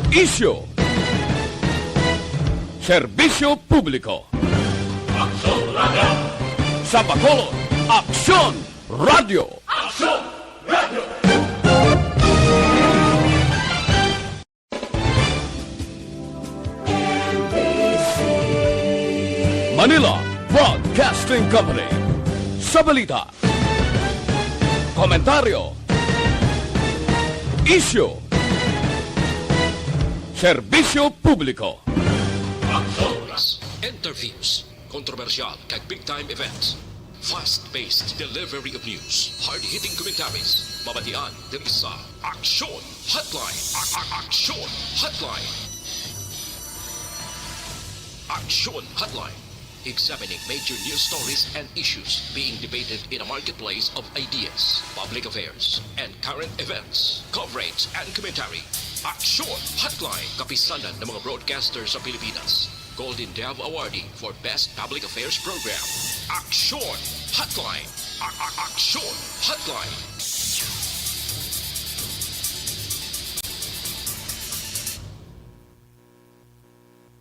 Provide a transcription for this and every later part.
Isyo. Serbisyo publiko. Aksyon Radio! Sa Bacolod, Aksyon Radio. Aksyon Radio! Manila Broadcasting Company. Sa balita, komentaryo, isyu, serbisyo publiko. Interviews, controversial kag big-time events, fast-paced delivery of news, hard-hitting commentaries, mabatian ng isa, Aksyon Hotline, Aksyon Hotline. Aksyon Hotline, examining major news stories and issues being debated in a marketplace of ideas, public affairs, and current events, coverage and commentary. Aksyon Hotline, kapisanan ng mga broadcasters sa Pilipinas. Golden Dove Awardee for Best Public Affairs Program. Aksyon Hotline. Aksyon Hotline.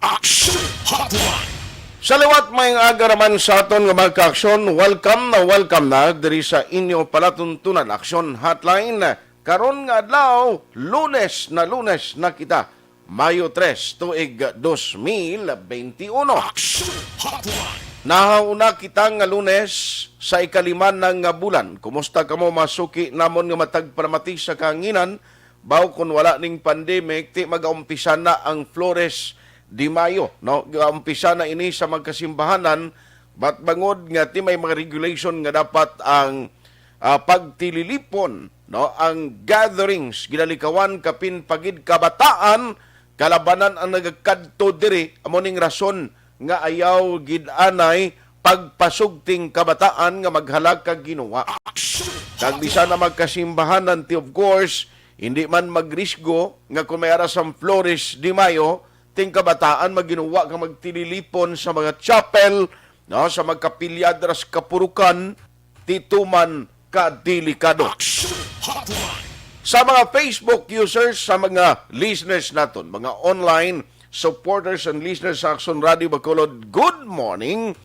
Aksyon Hotline! Sa liwat may agaraman sa aton nga mga ka-aksyon, welcome na diri sa inyo palatuntunan Aksyon Hotline. Karon nga adlaw, Lunes na kita. Mayo 3, tuig 2021. Nahauna kita nga Lunes sa ikaliman ng bulan. Kumusta kamo masuki namon nga matag paramati sa kahanginan? Baw kung wala ning pandemic, ti mag-umpisa na ang Flores de Mayo. No? Umpisa na ini sa magkasimbahanan, bat bangod nga ti may mga regulation nga dapat ang pagtililipon, no? Ang gatherings, ginalikawan kapin pagid kabataan, kalabanan ang nagkadto diri amoning rason nga ayaw gid-anay pagpasugting kabataan nga maghalag kag Ginoo. Kag bisan na magkasimbahanan ti of course hindi man magrisgo nga kung may arasang Flores de Mayo ting kabataan maginuwa nga magtililipon sa mga chapel, no, sa magkapilyad ras kapurukan tituman ka delikado. Sa mga Facebook users, sa mga listeners naton, mga online supporters and listeners sa Aksyon Radio Bacolod, good morning,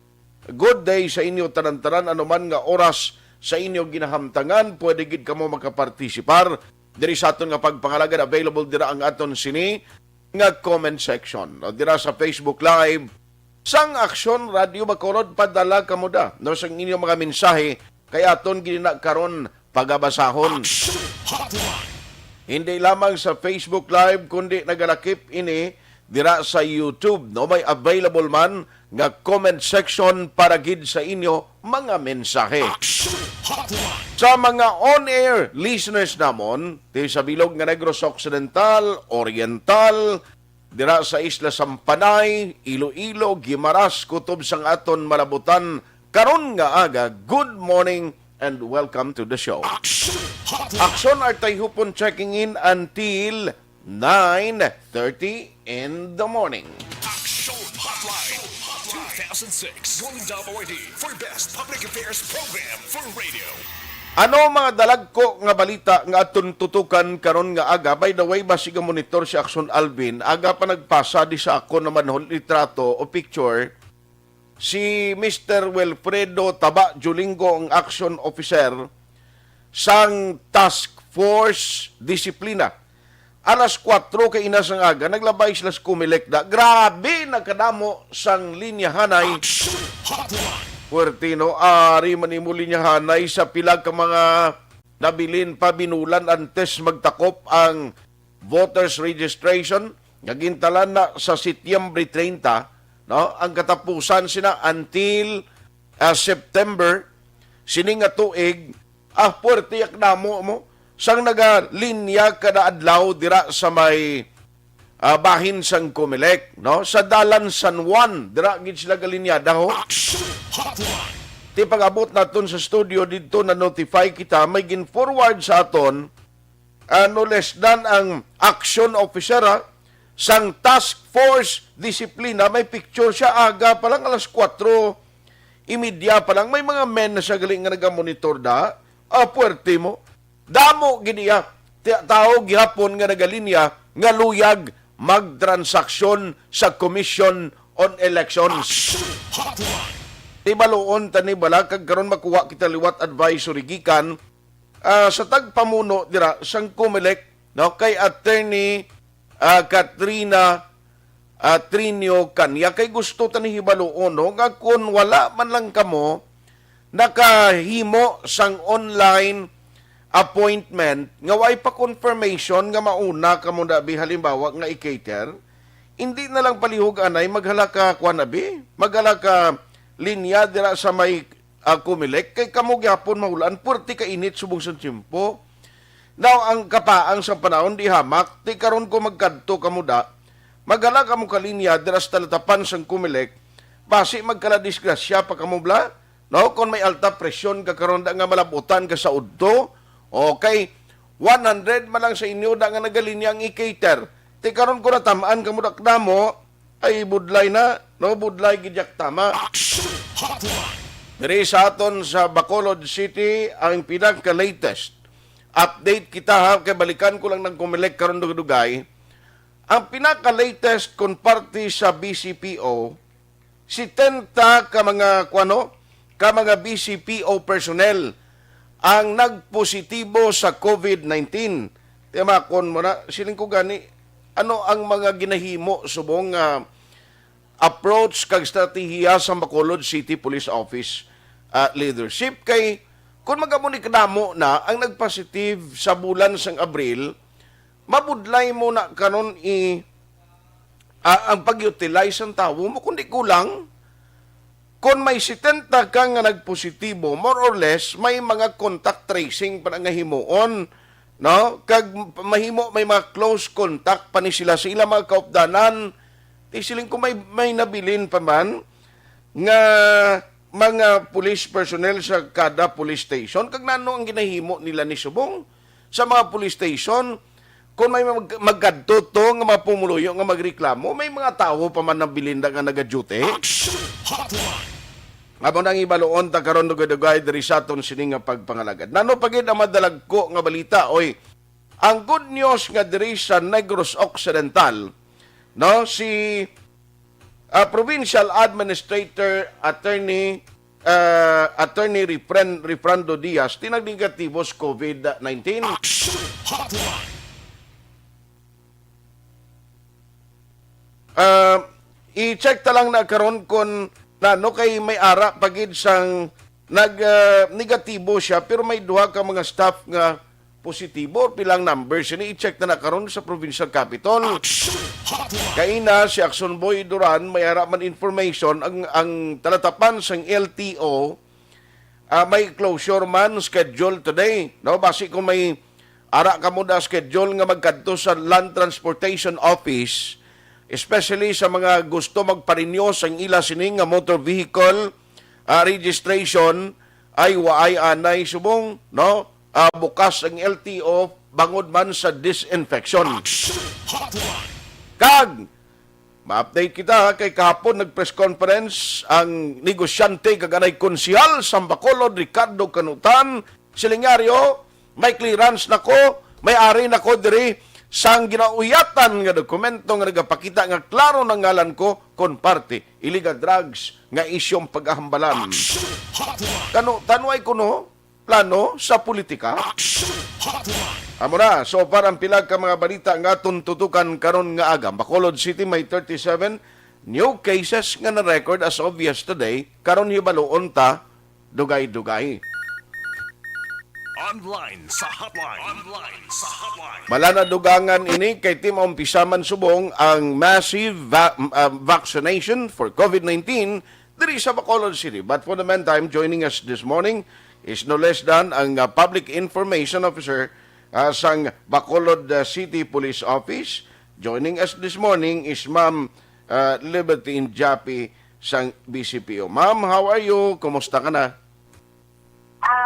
good day sa inyo tanan-tanan, anuman nga oras sa inyo ginahamtangan, pwede gid kamo makapartisipar diri sa aton nga pagpangalagad. Available dira ang aton sini nga comment section, no, dira sa Facebook Live sang Aksyon Radio Bacolod. Padala kamo da no sang inyo mga mensahe kaya aton gina karon pagabasahon. Hindi lamang sa Facebook Live kundi nagalakip ini dira sa YouTube, no, may available man nga comment section para gid sa inyo mga mensahe. Sa mga on-air listeners namon di sa bilog nga Negros Occidental, Oriental, dira sa Isla Sampanay, Iloilo, Guimaras, kutob sang aton malabutan karon nga aga, good morning and welcome to the show. Aksyon are Tayhopon checking in until 9:30 in the morning. Aksyon Hotline 2006 Golden Dove Awardee for Best Public Affairs Program for Radio. Ano mga dalagko nga balita nga aton tutukan karon nga aga? By the way, basiga monitor si Aksyon Alvin, aga pa nagpasa di sa ako naman litrato o picture si Mr. Wilfredo Taba Julingo, ang action officer sang Task Force Disiplina. Alas 4 kay inas ang aga, naglabay sila sa kumilekda. Grabe, nagkadamo sang linyahanay. Puertino, ari manimuli niya hanay sa pilag ka mga nabilin pa binulan antes magtakop ang voters registration. Nagintalan na sa Setyembre 30, no? Ang katapusan sina until September, sining nga tuig, puerte yak namo mo, sang nagalinya kada adlaw dira sa may bahin sang Comelec, no? Sa Dalan San Juan, dira gid sila galinyada ho. Ti pag-abot naton sa studio dito na notify kita, may gin-forward sa aton no less than ang action officer sang Task Force Disiplina. May picture siya aga pa lang alas 4:30 pa lang. May mga men na sa galing nga nagamonitor da. Puerte mo. Damo giniya. Tao gihapon nga nagalinya nga luyag magtransaksyon sa Commission on Elections. Tibaluon tani bala kag karon makuha kita liwat advisory gikan sa tagpamuno dira sang COMELEC no kay attorney Katrina Trinio Kanya kay gusto tani hibaluon no nga kun wala man lang kamo nakahimo sang online appointment nga way pa confirmation nga mauna kamo dabi halimbawa nga i-cater, hindi na lang palihog anay maghala ka kwanabi, maghala ka linya dira sa may COMELEC kay kamo gyapon mahulaan purti ka init subong sa tiyempo. Now ang kapaang sa panahon di hamak, ti karon ko magkadto kamo da, maghala kamo ka linya dira sa talatapan sang COMELEC, basi magkala disgrasya pa kamo bla, no kon may alta presyon ka karon da nga malabutan ka sa udto. Okay, 100 man lang sa inyo da nga nagalinya ang i-cater. Ti karon ko natamaan kamo dakdamo ay budlay na, no budlay gidyak tama. Diri sa aton sa Bacolod City ang pinaka-latest update kita ha, kay balikan ko lang ng COMELEC karon dugay. Ang pinaka-latest kon parte sa BCPO, si 70 ka mga ka mga BCPO personnel ang nagpositibo sa COVID-19. Tema kon mo na siling ko gani ano ang mga ginahimo subong approach kag strategiya sa Bacolod City Police Office leadership kay kung magamuni kadamo na ang nagpositive sa bulan sang Abril, mabudlay mo na kanon ang pag-utilize ang tawo mo kundi kulang. Kung may 70 ka nga nagpositibo, more or less, may mga contact tracing pa nga himuon, no? Kag mahimo, may mga close contact pa ni sila sa ilang mga kaupdanan. Siling ko may nabilin pa man nga mga police personnel sa kada police station. Kag nano ang ginahimo nila ni subong sa mga police station, kung may magkadto to nga mapumuluyo nga magreklamo, may mga tao pa man nabilin nga naga-duty. Amo nang ibaloon ta karon dugay diri sa aton sini nga pagpangalagad. Nano pagid ang madalag ko nga balita oy. Ang good news nga diri sa Negros Occidental, no si Provincial Administrator Attorney Refrando Diaz tinagdigatibo sa COVID-19. I-check ta lang na karon kon no kay may ara pagid sang negatibo siya pero may duha ka mga staff nga positibo pilang numbers ini i-check na karon sa provincial capital. Kay na si Aksyon Boy Duran may ara man information ang talatapan sang LTO may closure man schedule today, no basi kung may ara ka mo da schedule nga magkadto sa Land Transportation Office, especially sa mga gusto magparenew sang ila sining nga motor vehicle registration ay waay anay subong no bukas ang LTO bangod man sa disinfection. Kag ma-update kita kay kahapon nag-press conference ang negosyante kag anay konsehal sa Bacolod Ricardo Canutan Silingario, may clearance nako, may ari nako diri sang ginauyatan nga dokumento nga nagapakita nga klaro ng ngalan ko kon parte illegal drugs nga isyong paghahambalan. Tanway kuno plano sa politika. Amo na, so parang pilag ka mga balita nga tuntutukan karon nga aga. Bacolod City may 37 new cases nga na-record as of yesterday. Karon hibaloon ta dugay-dugay. Online sa hotline. Malana dugangan ini kay Team Umpisaman subong ang massive vaccination for COVID-19 diri sa Bacolod City. But for the meantime, joining us this morning is no less than ang Public Information Officer sang Bacolod City Police Office. Joining us this morning is Ma'am Liberty Injapi sang BCPO. Ma'am, how are you? Kumusta ka na?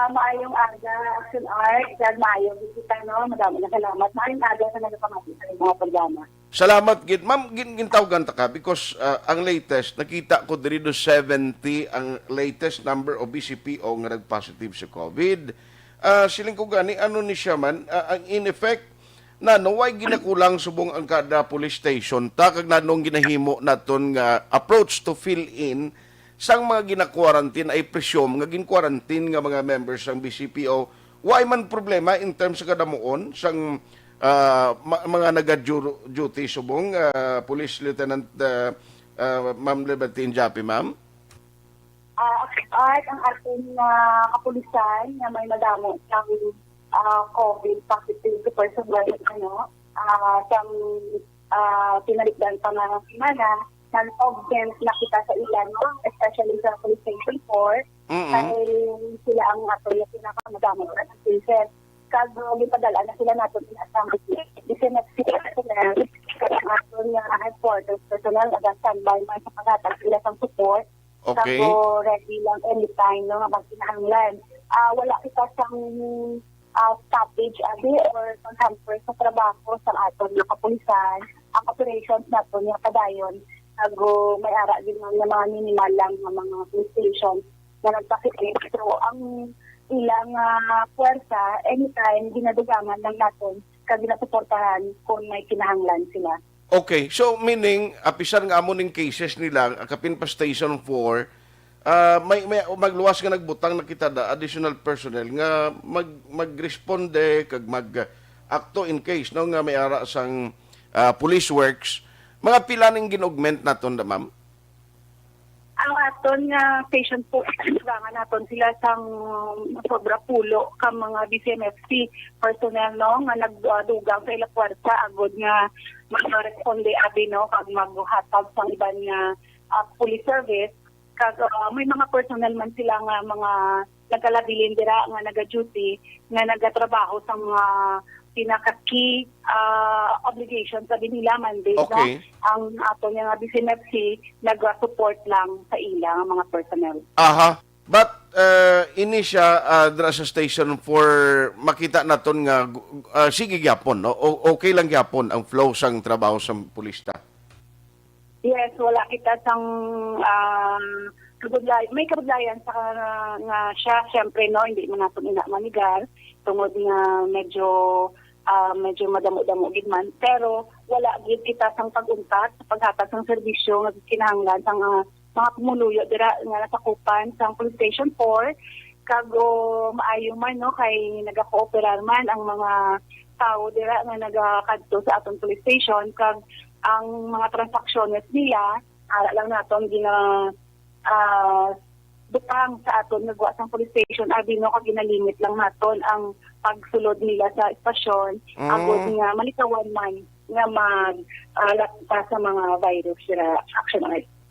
Maayong aga, Aksyon Art, dahil maayong bisita, no? Madami na salamat. Maayong aga sa nagpamati sa mga programa. Salamat, Gid. Ma'am, gintawgan ta ka because ang latest, nakita ko diri do 70 ang latest number of BCPO nga nag-positive sa COVID. Siling ko gani, ano ni siya man, ang in effect, way ginakulang subong ang kada police station ta kag nanong ginahimo naton nga approach to fill in sang mga gina-quarantine ay presume nga gin-quarantine nga mga members ng BCPO. Why man problema in terms sa kadamuon sang mga naga-duty subong Police Lieutenant Ma'am Libertine Japi, ma'am? At ang ating kapulisan na may madamo ng COVID positive person siyang pinaligdan pa nga semana non-augment na kita sa ilan, no? Especially sa police station 4, dahil sila ang ato yung pinakamadamo na cases. Kaso, lipadala na sila nato in asang disinexit personnel, ang ato yung headquarters personnel, standby man sa pangatag sila sa support. Okay. Kaso, ready lang anytime, no? Nga magkinahanglan. Wala kita sang stoppage or hamper sa trabaho sa aton yung kapulisan. Ang operations nato yung padayon may ara din ng mga minimal lang ng mga police stations na nagpakikip. So, ang ilang puwersa, anytime, ginadugangan lang natin kag ginasuportahan kung may kinahanglan sila. Okay. So, meaning, apisan nga mo ning cases nila, kapin pa Station 4, may magluwas nga nagbutang na kita da additional personnel nga magresponde kag mag-acto in case no nga may ara sang police works. Mga pila ning gin-augment naton da, ma'am? Ang aton nga patient po, nga naton sila sang sobra pulo ka mga BCMFC personnel, no, nga nagdugang sa ilang puwersa agod nga mag-responde abi, no, kag maghatag sang iban nga police service. Kag may mga personnel man sila nga mga nagkalabilin dira nga naga-duty, nga nagatrabaho sa mga pinaka-key obligations sa nila mandate, okay. No? Ang ato nga BCMFC nag-support lang sa ila mga personnel. Aha. But ini siya dra sa Station 4 makita naton nga sige gyapon, no? Okay lang gyapon ang flow sang trabaho sa pulista. Yes, wala kita sang may kabudlayan sa nga siya, syempre, no, hindi man natin manigar tungod nga medyo madamo-damo gid man, pero wala gid kita sang pag-untat sa paghatag ng serbisyo nga kinahanglan sang mga pumuluyo dira nga nasakupan sang Police Station 4 kago maayo man, no, kay nagakooperar man ang mga tao dira nga nagakadto sa atong police station kag ang mga transactions nila ara lang naton butang sa aton nagwa sang police station abi, no, kag ginalimit lang naton ang pagsulod nila sa estasyon agud nga malikawan man nga maglapta sa mga virus sila action.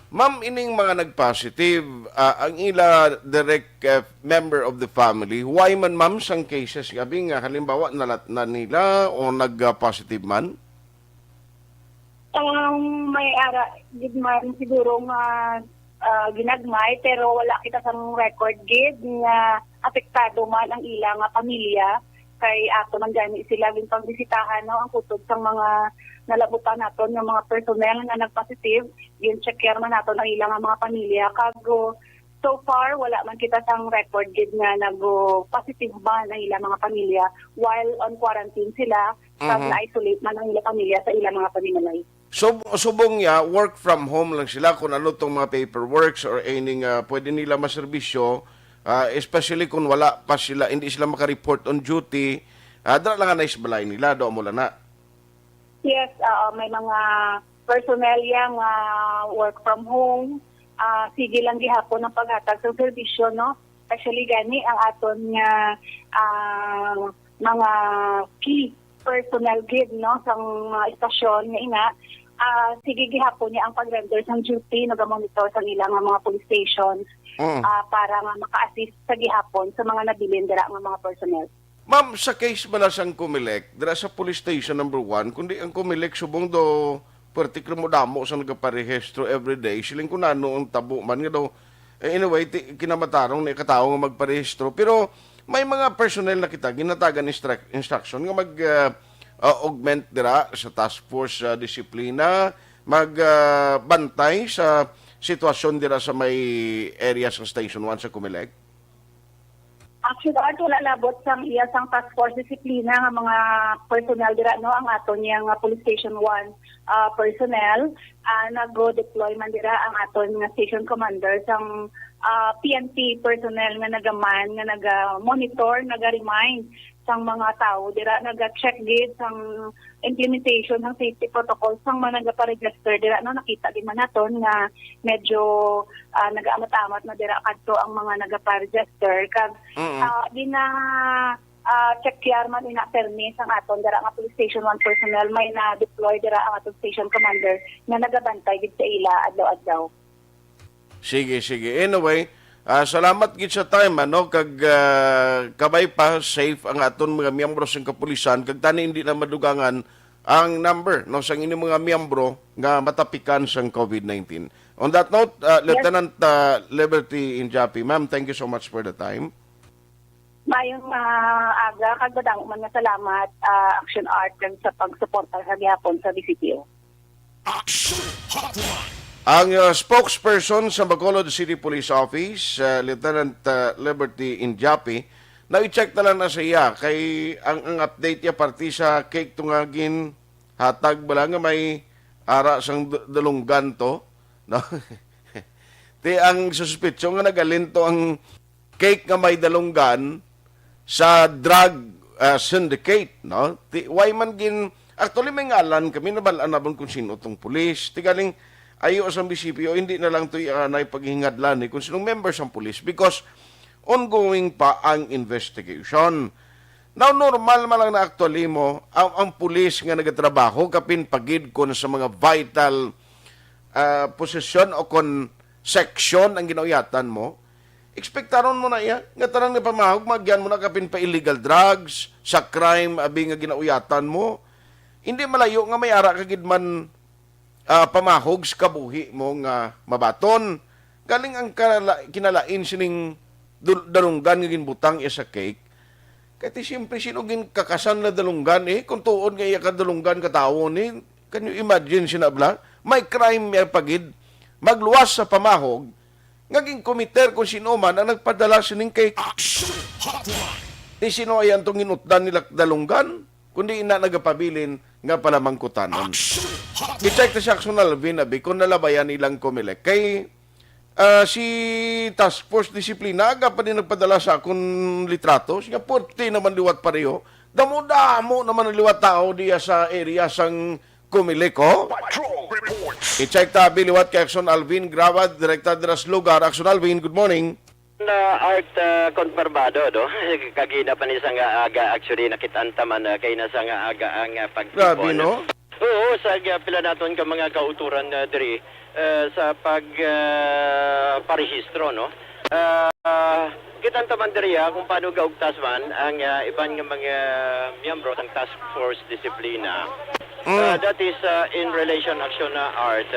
Ma'am, ining mga nag-positive, ang ila direct member of the family, why man, ma'am, sang cases gabi nga halimbawa nalat na nila o nag-positive man? May ara gid man siguro nga ginagmay, pero wala kita sang record gid nga apektado man ang ilang pamilya kay ato man gani sila gin pagbisitahan, no, ang kutod sang mga nalabutan naton ng mga personnel nga nagpositive gin checker man naton ang ilang mga pamilya kago so far wala man kita sang record gid nga nag-positive man ang ilang mga pamilya while on quarantine sila kag na-isolate man ang ilang pamilya sa ilang mga pamilya. So, subong ya, work from home lang sila kung ano tong mga paperworks or any pwede nila maserbisyo, especially kung wala pa sila, hindi sila makareport on duty, dara lang na isbalay nila, doon mo lang na. Yes, may mga personnel yang work from home, sige lang gihapon ng paghatag sa serbisyo, no? Especially gani ang aton nga mga key personnel gid, no, sa mga istasyon nga ina, sige gihapon niya ang pag-render ng duty, nag-monitor sa ilang mga police stations para nga maka-assist sa gihapon sa mga nabilin dira nga mga personnel. Ma'am, sa case ba na sang Comelec, dira sa police station number 1, kundi ang Comelec subong do particular mo damo sa nagaparehistro everyday, siling kung ano ang tabo man nga daw, anyway, kinamatarong na ikatao nga magparehistro, pero may mga personnel na kita ginatagan instruction nga mag-augment dira sa task force disiplina, magbantay sa sitwasyon dira sa may area sa Station 1 sa Comelec? Actually, Art, wala labot sang iya sang task force disiplina nga mga personnel dira no ang aton yang police station 1 personnel nag-go deploy man dira ang aton nga station commander sang PNP personnel nga nagaman nga naga-monitor, naga-remind sang mga tao dira naga-check gid sang implementation ng safety protocols sang mga nagapa-register dira no nakita din man naton nga medyo nagaamat-amat na dira kadto ang mga nagapa-register kag di na check yar man ina permis ang aton dira nga police station 1 personnel may na deploy dira ang aton station commander nga nagabantay gid sa ila adlaw-adlaw. Sige. Anyway, salamat gid sa time kag kabay pa safe ang aton mga miyembro sa kapulisan kag tani hindi na madugangan ang number no sang inyong mga miyembro nga matapikan sang COVID-19. On that note, Lieutenant Liberty Injapi, ma'am, thank you so much for the time. Mayong aga kag badang man nga salamat Aksyon Art kag sa pagsuporta sa gihapon sa BCPO. Aksyon Hotline. Ang spokesperson sa Bacolod City Police Office, Lieutenant Liberty Injapi, na-check na lang na sa iya kay ang update niya parti sa cake tungagin hatag bala nga may ara sang dalunggan to. No? Ti ang suspitsyo nga nagalinto ang cake nga may dalunggan sa drug syndicate. No? Ti, why man gin, actually may ngalan kami, nabalaan na kung sino tong pulis. Ti galing, ayo sa BCPO, hindi na lang ito na ipaghingadlan kung sinong members ng police because ongoing pa ang investigation. Now, normal man lang na actually mo, ang police nga nagatrabaho, kapin pagid kon sa mga vital posisyon o kon section ang ginauyatan mo, expectaron mo na iya, nga tarang na pamahog, magyan mo na kapin pa illegal drugs, sa crime, abi nga ginauyatan mo, hindi malayo nga may ara kagid man pamahog sa kabuhi mo nga mabaton. Galing ang kinalain sining dalunggan nga ginbutang iya sa cake. Kaya siyempre sino gin kakasan na dalunggan kung tuon nga iya ka dalunggan katao can you imagine sinabla? May crime may pagid, magluwas sa pamahog, ngaging komiter kung sino man ang nagpadala sining cake. Aksyon Hotline. Di sino ayan tong inutdan nila dalunggan, kundi ina nagapabilin nga pala mangkutanon. I-check na si Aksyon Alvin, kung nalabayan ilang kumilek. Kay si Task Force Disiplina, aga pa din nagpadala sa akong litrato. Siya, puti naman liwat pareho. Damo-damo naman ang liwat tao diya sa area sang kumilek, oh. Patrol reports. I-check tabi liwat kay Aksyon Alvin, Grawad, Direkta Dras Lugar. Aksyon Alvin, good morning. Na art konfirmado do kagina pa ni sang aga actually nakitaan taman kay na sang aga ang pagtipon. Grabe, no? Oo, sa pila naton ka mga kauturan diri sa pag parehistro no. Kitaan taman diri kung paano gaugtas man ang iban nga mga miyembro ng Task Force Disiplina. That is in relation action na art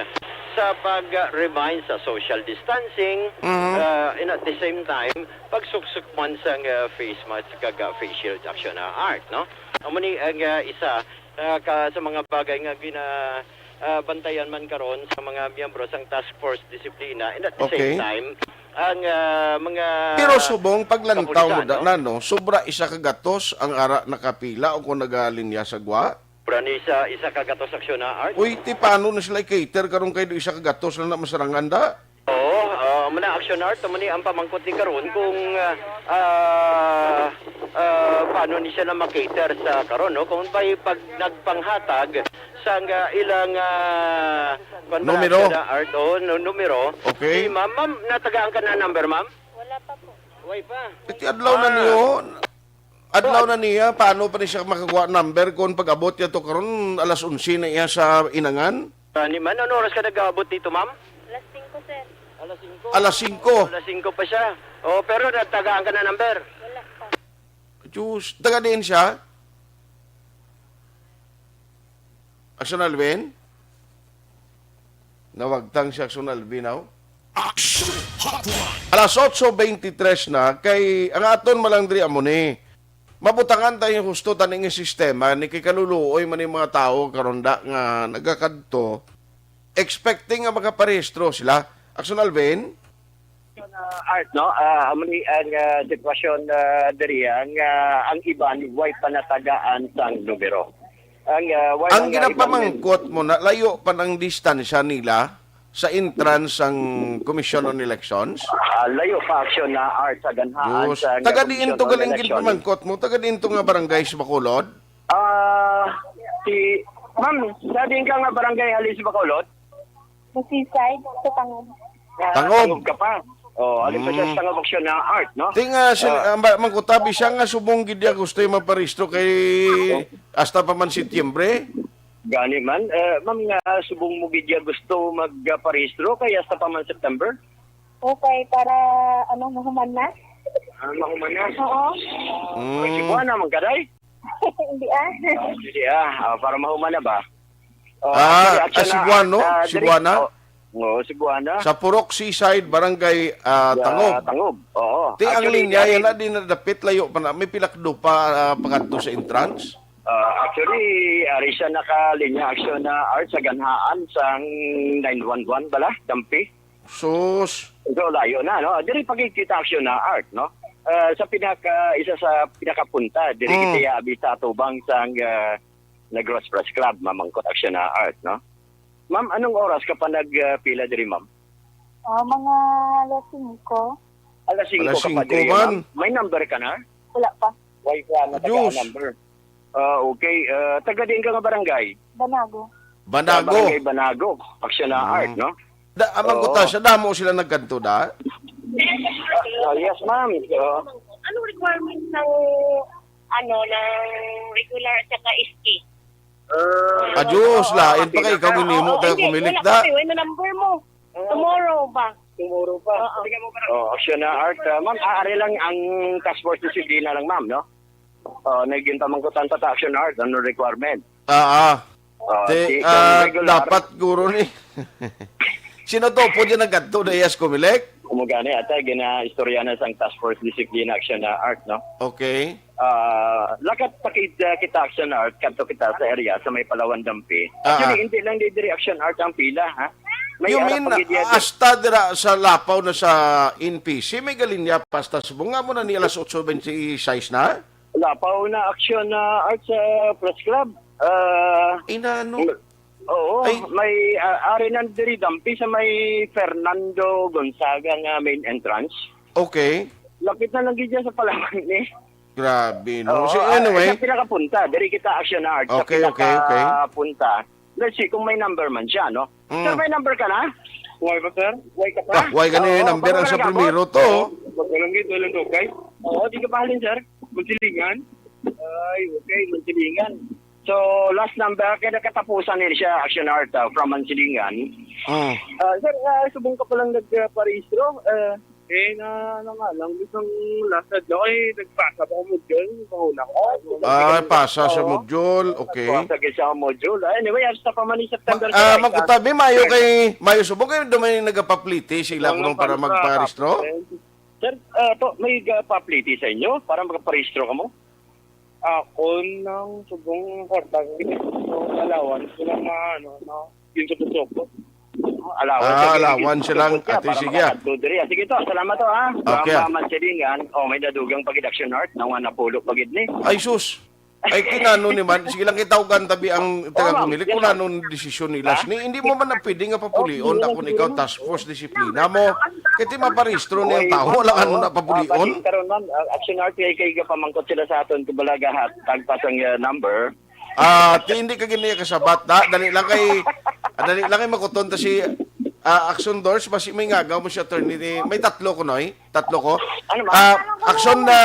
sa pag-remind sa social distancing and at the same time pagsuksuk man sa face mask kag face shield action na art no amuni ang isa sa mga bagay nga bantayan man karon sa mga miyembro sang Task Force Disiplina and at the same time ang mga pero subong paglantaw mo no sobra isa ka gatos ang ara nakapila o kung nagalinya sa gwa. Ni isa kagatos aksyon na art. Uy, ti paano na sila cater karon kay isa kagatos na masarangan da? Oo, muna action art muna ang pamangkot ni karon kung paano ni siya na makater sa karon no kung bay pag nagpanghatag sa ilang numero art numero. Okay. Ma'am, natagaan ka na number, ma'am? Wala pa po. Way pa. Iti adlaw na niyo. Adlaw na niya, paano pa ni siya makakuha number kung pag-abot niya to karon alas 11 na iya sa inangan? Ni man, ano oras ka nag-abot dito, ma'am? Alas 5, sir. Alas 5. Alas 5. Alas 5 pa siya. Oh, pero natagaan ka na number? Wala pa. Diyos, taga din siya? Aksyon Alvin? Nawagtang si Aksyon Alvin, now? Aksyon Hotline. Alas 8:23 na, kay ang aton malang diri amuni. Mabutangan tayo husto taning sistema ni kikaluluoy man yung mga tao karonda nga nagakadto expecting nga makaparehistro sila. Aksyon Alvin? Art, no? Muli ang sitwasyon diri ang iban way panatagaan sang numero. Ang ginapamangkot mo na layo pa ng distansya nila sa entrance ang Commission on Elections. Layo pa aksyon na art sa ganhaan Diyos. sa Taga diin to galing election. ginapamangkot mo. Taga diin to nga barangay sa Bacolod. Ma'am, sa din ka nga barangay Halis Bacolod? Sa seaside, sa Tangob. Tangob. Ka pa. Alin pa siya sa Tangob aksyon na art, no? Tinga mangkutabi siya nga subong gid niya gusto yung maparehistro kay hasta pa man Setyembre. Gani man. Ma'am, nga subong mo gidya gusto magparehistro kaya sa pa man September? Okay, para mahuman na? Mahuman na. Oo. Sibuana, magkaday? Hindi Hindi para mahuman na ba? Cebuano? Cebuana? Oo, Cebuana. Sa Purok Seaside, Barangay Tangob. Tangob, oo. Ti ang Actually, linya, yan na din nadapit, layo pa na. May pilakdo pa pangadto sa entrance. Actually, ari siya nakalinya aksyon na art sa ganhaan sang 911 bala, Dampi. Sus. So, layo na, no? Diri pagkikita aksyon na art, no? Isa sa pinakapunta, diri kita abi sa tubang sang Negros Press Club, mamangkot aksyon na art, no? Ma'am, anong oras ka pa nagpila diri, ma'am? Mga alas 5. Alas 5 Alas ka pa 5 diri, man. ma'am. May number ka na? Wala pa. Why ka na Diyos. number? Okay, taga din ka nga barangay? Banago. Banago. Barangay Banago, aksyon na art, no? Amang ko sa damo sila nagkanto da. Yes, ma'am. Anong requirements ng regular at saka iski? Adios, lain pa kay ikaw minimo taga kumilik da. Wala na number mo. Tomorrow ba? Tomorrow pa. Aksyon na art. Ma'am, ari lang ang task force disiplina lang, ma'am, no? Naging pamangkutan sa action art, ano requirement? Dapat guro ni. Sino to po dyan nagkanto na yes kumilik? Kumugani, ata, gina-istorya na sang task force discipline action na art, no? Okay. Lakat pa kita action art, kanto kita sa area sa may Palawan Dampi. Actually, hindi lang di action art ang pila, ha? May You mean, hasta dira sa lapaw na sa NPC, may galinya pasta subunga mo na ni alas 8:26 na? Lapaw na action na art sa press club. Inano? Oo, Ay. may ari ng diri Dampi sa may Fernando Gonzaga nga main entrance. Okay. Lapit na lang gidya sa Palawan ni. Grabe, no? Oo, So, anyway, sa pinakapunta, diri kita action na art. Okay, sa okay. pinakapunta. Let's see kung may number man siya, no? Sir, may number ka na? Why ba, sir? Why ka pa? why ganun yung number ang sa primero to? Walang okay? Oo, di ka pahalin, sir. Munsilingan? Ay, okay, Munsilingan. So, last number, kaya katapusan nila siya, Action Art from Mansilingan. Sir, subong ka palang nagparehistro. Lang, isang last na nagpasa pa ako module. Pahuna ko. Pasa sa module. Okay. Pasa sa module. Anyway, hasta pa man ni September. Magkutabi, mayo subong kayo dumayin nagapapliti sila kung para magparehistro? Sir, may papliti sa inyo para magparehistro ka mo? Ako ng subong kwartang alawan sila yung supo-supo. Alawan silang. Ate, sige. Sige to, salamat to ha. Okay. Mamamansilingan, may dadugang pag-action art, nawa napulok pagid ni. Ay, sus. Ay, kinano ni man. Sige lang kitawgan tabi ang tagang pumili. Kung anong desisyon nila. Hindi mo man na pwede nga papulion. Ako ikaw task force disiplina mo. Kaya maparehistro niya ang tao. Wala ano na papulion. Karon man, action art kay pamangkot sila sa aton kubalaga tagpas ang number. Hindi ka ginaya kasabat da. Dali lang kay makuton ta si Aksyon Doors basi may ngagaw mo siya attorney ni may tatlo ko noy. Tatlo ko. Aksyon na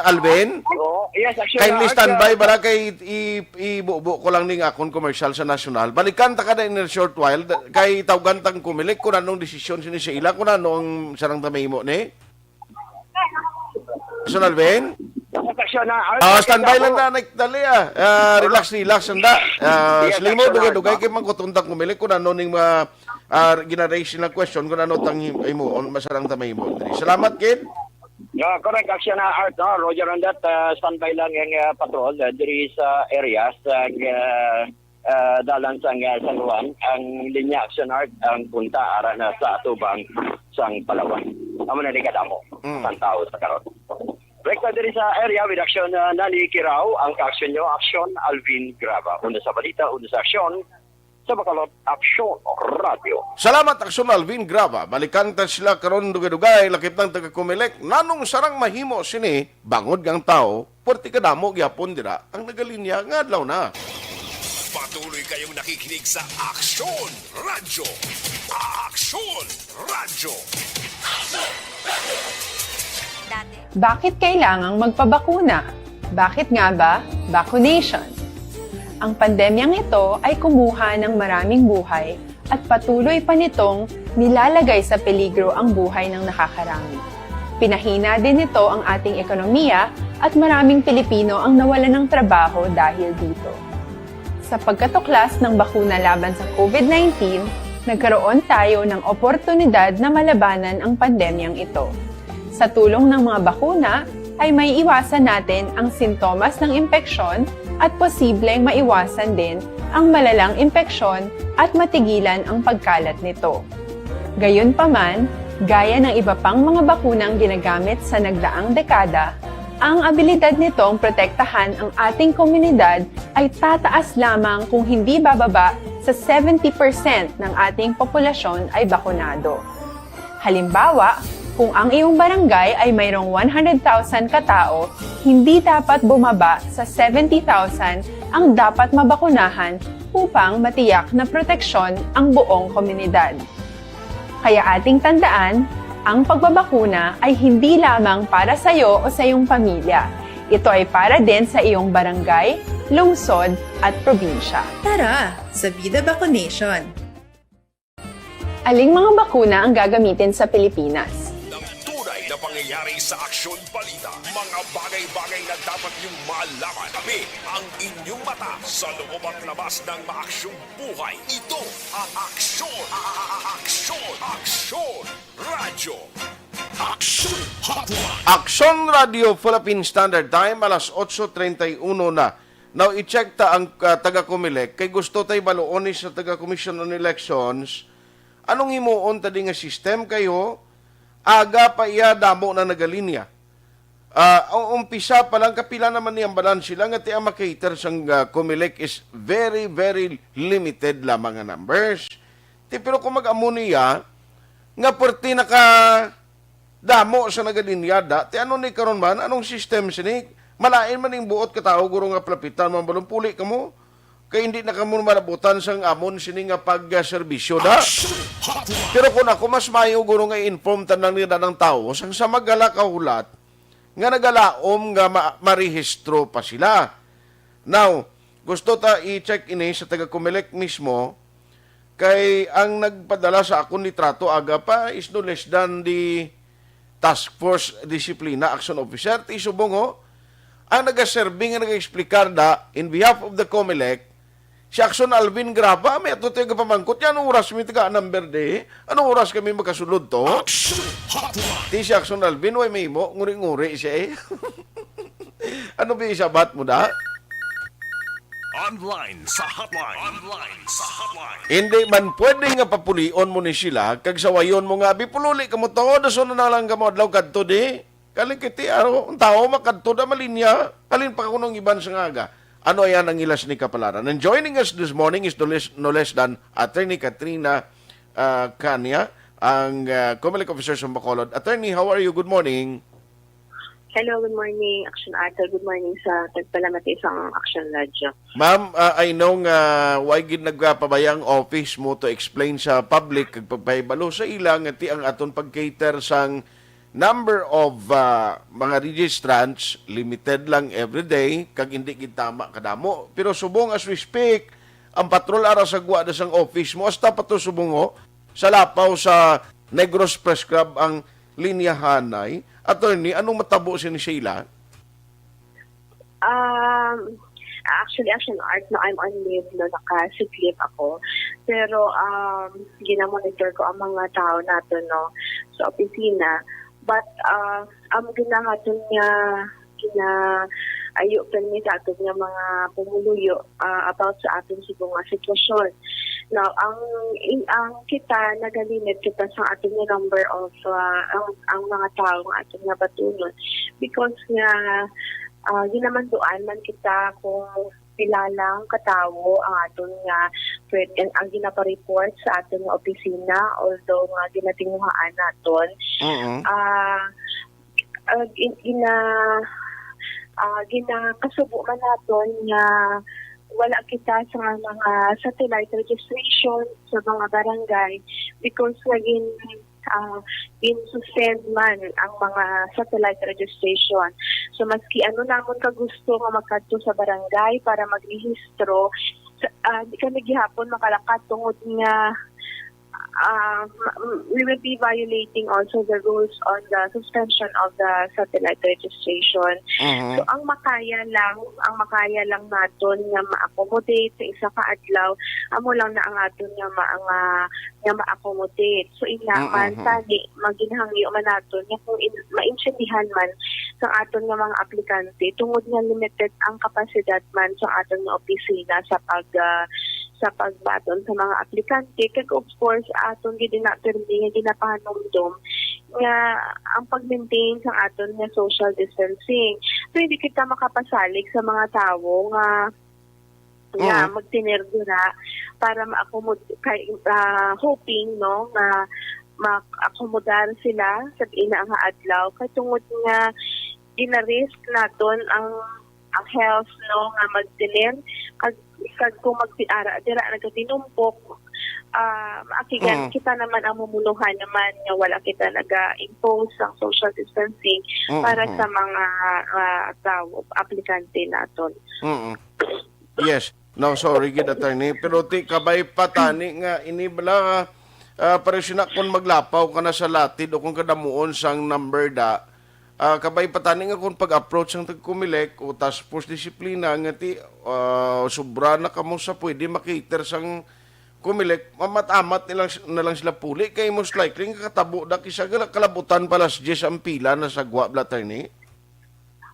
Alvin. Yes, action Kindly standby bara kay ibubo ko lang ning akon commercial sa national. Balikan ta kada in a short while kay tawgan tang kumilik kun anong desisyon sini sa ila kun anong sarang tamahimo ni. Aksyon Alvin. Standby lang na nagdali relax anda. Slimo dugay kay man kutuntang kumilik kun ano ning mga gina-raise na question kung ano tang imo masarang tamay mo. Salamat kid. Yeah, correct. Action na art, no? Roger on that. Standby lang yung patrol diri sa area sa dalan sang San Juan ang linya Aksyon Art ang punta ara na sa atubang sang Palawan. Amo na ni kadamo ang tao sa karon. Rekta diri sa area with Aksyon Nani Kiraw ang ka-aksyon nyo Aksyon Alvin Graba. Una sa balita, una sa aksyon sa Bacolod Aksyon Radio. Salamat Aksyon Alvin Graba. Balikan ta sila karon dugay-dugay lakip ng taga-Comelec. Nanong sarang mahimo sini bangod gang tao, porti kadamo gyapon dira ang nagalinya nga adlaw na. Patuloy kayong nakikinig sa Aksyon Radio. Aksyon Radio. Bakit kailangang magpabakuna? Bakit nga ba vaccination? Ang pandemyang ito ay kumuha ng maraming buhay at patuloy pa nitong nilalagay sa peligro ang buhay ng nakakarami. Pinahina din nito ang ating ekonomiya at maraming Pilipino ang nawalan ng trabaho dahil dito. Sa pagkatuklas ng bakuna laban sa COVID-19, nagkaroon tayo ng oportunidad na malabanan ang pandemyang ito. Sa tulong ng mga bakuna, ay may iwasan natin ang sintomas ng impeksyon at posibleng maiwasan din ang malalang impeksyon at matigilan ang pagkalat nito. Gayunpaman, gaya ng iba pang mga bakunang ginagamit sa nagdaang dekada, ang abilidad nitong protektahan ang ating komunidad ay tataas lamang kung hindi bababa sa 70% ng ating populasyon ay bakunado. Halimbawa, kung ang iyong barangay ay mayroong 100,000 katao, hindi dapat bumaba sa 70,000 ang dapat mabakunahan upang matiyak na proteksyon ang buong komunidad. Kaya ating tandaan, ang pagbabakuna ay hindi lamang para sa iyo o sa iyong pamilya. Ito ay para din sa iyong barangay, lungsod at probinsya. Tara, sa Vida Vaccination! Aling mga bakuna ang gagamitin sa Pilipinas? Tunay na pangyayari sa Aksyon Balita. Mga bagay-bagay na dapat niyong malaman. Kami ang inyong mata sa loob at labas ng maaksyong buhay. Ito ang Aksyon! Aksyon! Aksyon! Radyo! Aksyon Hotline! Aksyon Radio Philippine Standard Time, alas 8:31 na. Now, i-check ta ang taga-Comelec. Kay gusto tayo baluon sa taga-Commission on Elections. Anong himuon tadi nga system kayo? Aga pa iya damo na nagalinya. Ang umpisa pa lang, kapila naman niyang balance sila nga tiya makater sang Comelec is very, very limited lamang nga numbers. Pero kung mag-amo niya, nga porti naka damo sa nagalinyada, ti ano ni karon man, anong system sinig? Malain man yung buot katao, guro nga plapitan, mambalong puli ka mo. Kaya hindi na kamo marabutan sang amon sini nga pag-serbisyo da. Pero kung ako mas mayo guro nga inform tanang nila ng tao, sang sa magala kahulat, nga nagalaom nga marehistro pa sila. Now, gusto ta i-check ini sa taga-Comelec mismo, kay ang nagpadala sa akong litrato aga pa is no less than the Task Force Disciplina Action Officer, ti subong ang nag-serving nga nag-explikar da in behalf of the Comelec, si Aksyon Alvin Graba, may ato tayo kapamangkot. Anong oras kami taga number de? Anong oras kami makasulod to? Di si Aksyon Alvin, way may mo, nguri-nguri siya eh. Ano ba isabat mo da? Online sa hotline. Online sa hotline. Hindi man pwede nga papulion mo ni sila, kag sawayon mo nga, bipululi ka mo to, daso na lang ka mo adlaw kadto di. Kalin kiti, ang tao makadto da malinya, kalin pa kunong iban sa ngaga. Ano yan ang ilas ni Kapalaran? And joining us this morning is no less than Attorney Katrina Kanya, ang Comelec Officer sa Bacolod. Attorney, how are you? Good morning. Hello, good morning, Action Arthur. Good morning sa tagpalamati sa Action Radio. Ma'am, I know nga why gid nagpapabayang office mo to explain sa public kag pagpahibalo sa ilang ati ang aton pag-cater sang number of mga registrants, limited lang everyday, kag hindi gitama kadamo. Pero subong as we speak, ang patrol ara sa guwa da sang office mo, hasta pa to subong sa lapaw sa Negros Press Club ang linyahanay. Attorney, anong matabo si ni Sheila? Actually, Action Art, no, I'm on leave, no, naka-sick leave ako. Pero, ginamonitor ko ang mga tao nato, no, sa opisina. But, ang ginahaton niya, ayo kami sa aton nga mga pumuluyo about sa aton sigong nga sitwasyon. Now, ang kita nagalimit kita sa aton nga number of ang mga tao nga aton nga batunon because nga ginamanduan man kita kung pila lang katawo ang aton nga ang ginapareport sa aton nga opisina, although nga ginatinguhaan naton. Ginakasubo man naton nga wala kita sa mga satellite registration sa mga barangay because naging in-suspend man ang mga satellite registration. So maski ano namon ka gusto nga makadto sa barangay para magrehistro, di kami gihapon makalakat tungod nga we will be violating also the rules on the suspension of the satellite registration. So ang makaya lang naton nga ma-accommodate sa isa ka adlaw, amo lang na ang aton nga ma-accommodate. So ina man tani maginhangyo man naton nga kung maintindihan man sa aton nga mga aplikante tungod nga limited ang kapasidad man sa aton nga opisina sa pagbaton sa mga aplikante. Kaya of course, aton ginapermi nga ginapahanumdum nga ang pag-maintain sa aton nga social distancing. So hindi kita makapasalig sa mga tao nga magtinergura para ma-accommodate hoping no nga ma-accommodar sila sa ina nga adlaw kay tungod nga gina-risk naton ang health no nga magtiner kag kung magpiara dira nagatinumpok maakigan kita naman ang mumuluhan naman nga wala kita naga-impose ang social distancing para sa mga tao aplikante naton. Yes. No, sorry gid attorney, pero ti kabay patani nga ini bala paresyo na kung maglapaw ka na sa latid o kung kadamuon sang number da kabay patani nga kung pag-approach ang tagkumilek o task force disiplina nga ti sobra na kamo sa pwede makiter sang kumilek mamat-amat na lang sila puli kay most likely nga katabo da kisa kalabutan palas 10 ang pila na sagwa attorney.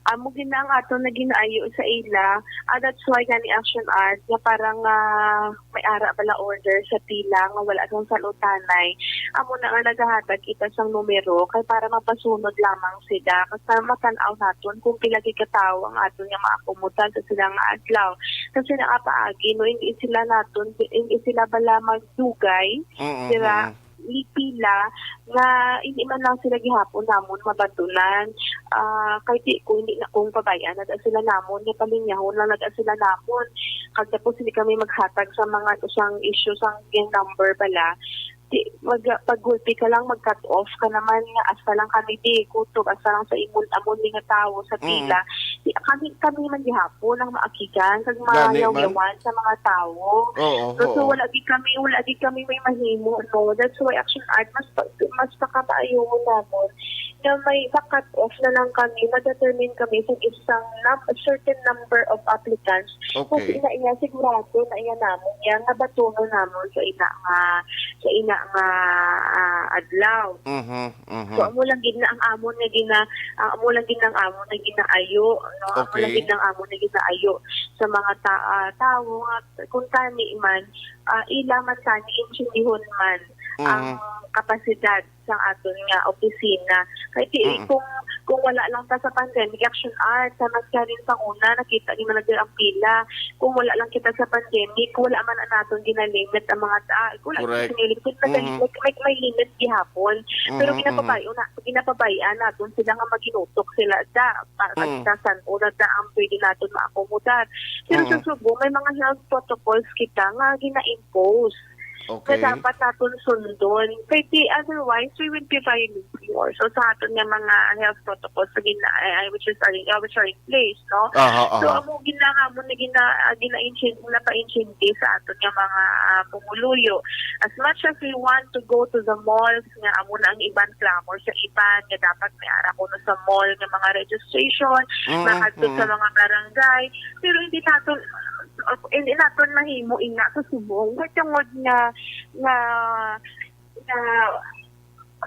Amo ginang ato na ginaayo sa ila. That's why gani Aksyon Art nga parang may ara bala order sa pila nga wala sang salutanay. Amo na nga nagahatag kita sang numero kay para mapasunod lamang sila. Kasi matan-aw naton kung pila katawo ang aton nga maakomodan sa sila nga adlaw. Kasi nakapaagi no hindi sila bala magdugay. Diba? Pila nga hindi man lang sila gihapon namon mabatunan kahit kung pabayaan na sila namon nga palinyahon lang na sila namon kag tapos hindi kami maghatag sa mga usang issue sang number bala pag-gulpi ka lang mag-cut off ka naman nga asa lang kami kutob asa lang sa amon nga tao sa pila kami man gihapon ang maakigan kag mayaw-yawan sa mga tao. So wala di kami may mahimo no. That's why Aksyon Art mas pakapaayo namon na may cut off na lang kami, ma-determine kami sa isang certain number of applicants. Kung ina sigurado na iya namon yan nga batuno namon sa ina nga adlaw. So amo lang gid na ang amon nga ginaayo no. Amo lang gid ang amon nga ginaayo sa mga tao kung tani man ila man tani intindihon man ang kapasidad sa aton nga opisina. Kay kung wala lang ta sa pandemic Aksyon Art, sa mas rin panguna, nakita ni man ang pila. Kung wala lang kita sa pandemic, wala man naton ginalimit ang mga wala ginalimit may limit gihapon. Pero ginapabayaan naton sila nga maginutok sila pagtasan o na ang pwede naton maakomodar. Pero sa subo, may mga health protocols kita nga gina-impose. Na dapat natin sundon. Kasi otherwise, we will be violating more. So sa atin nga mga health protocols which are in place, no? So amo ginahamo na pa-incentive sa atin nga mga pumuluyo. As much as we want to go to the malls, nga amo na ang iban clamor sa iban, nga dapat may ara ko na sa mall nga mga registration, makadto sa mga barangay. Pero hindi naton mahimo ina sa subong tungod nga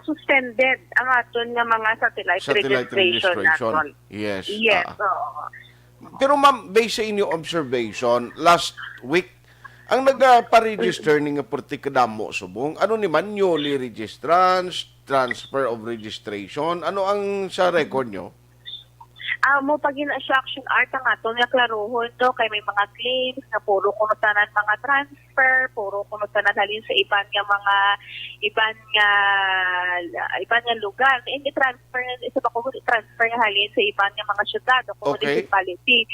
suspended ang aton nga mga satellite registration naton. Yes. Pero ma'am, based sa inyong observation, last week, ang nagpa-register ni nga Portikadamo subong, ano ni man newly registrants, transfer of registration, ano ang sa record nyo? Mo pag sa action art ang ato nga klaruhon to kay may mga claims na puro kuno tanan mga transfer, puro kuno tanan halin sa iban nga lugar. Hindi transfer isa pa ko transfer nga halin sa iban nga mga syudad o municipality.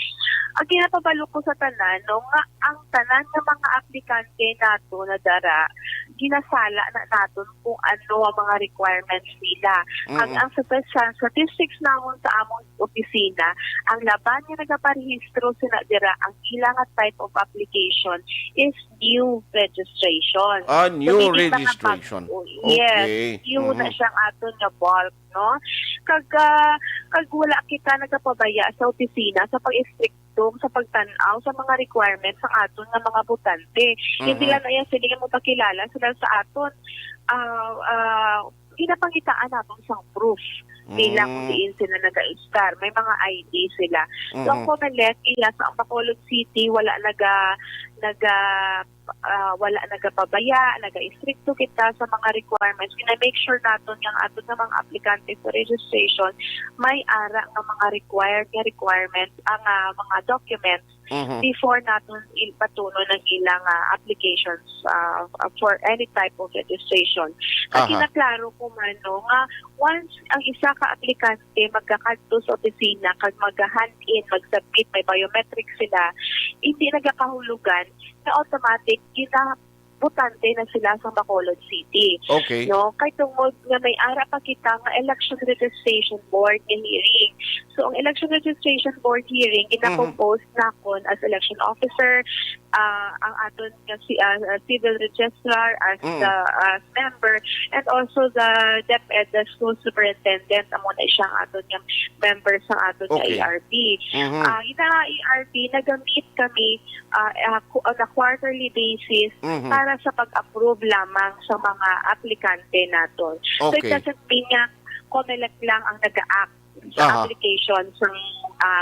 Ang kinapabalo ko sa tanan no nga ang tanan nga mga aplikante nato na dara ginasala na naton kung ano ang mga requirements nila. Ang statistics namon sa among opisina, ang laban nga nagaparehistro sila dira ang ilang type of application is new registration. New registration. Yes, new na siyang aton nga bulk, no? Kag wala kita nagapabaya sa opisina sa pag-istrikto sa pagtanaw sa mga requirements sa aton nga mga butante. Hindi lang na yan sila mo pakilala sila sa aton ginapangitaan natin sa proof bilang kung diin sila nag-star. May mga ID sila. So, ang Comelec, sa Bacolod City, wala nagapabaya, naga-istrikto kita sa mga requirements. Kina-make sure natin yung ato ng mga aplikante for registration, may ara ng mga requirements, ang mga documents before natin ipatuno ng ilang applications for any type of registration. Kasi naklaro ko man, no, nga once ang isa ka aplikante magkakadto sa opisina, kag mag-hand-in, mag-submit, may biometrics sila, hindi nagkakahulugan na automatic butante na sila sa Bacolod City. Okay. No, kay tungod nga may ara pa kita nga election registration board nga hearing. So ang election registration board hearing gina-compose nakon as election officer, ang aton nga civil registrar as the member, and also the DepEd, the school superintendent, amo na siyang aton nga member sa aton nga ARP. Ina ARP nagamit kami on a quarterly basis para sa pag-approve lamang sa mga aplikante naton. So it doesn't mean nga Comelec lang ang nag-a-act sa application sa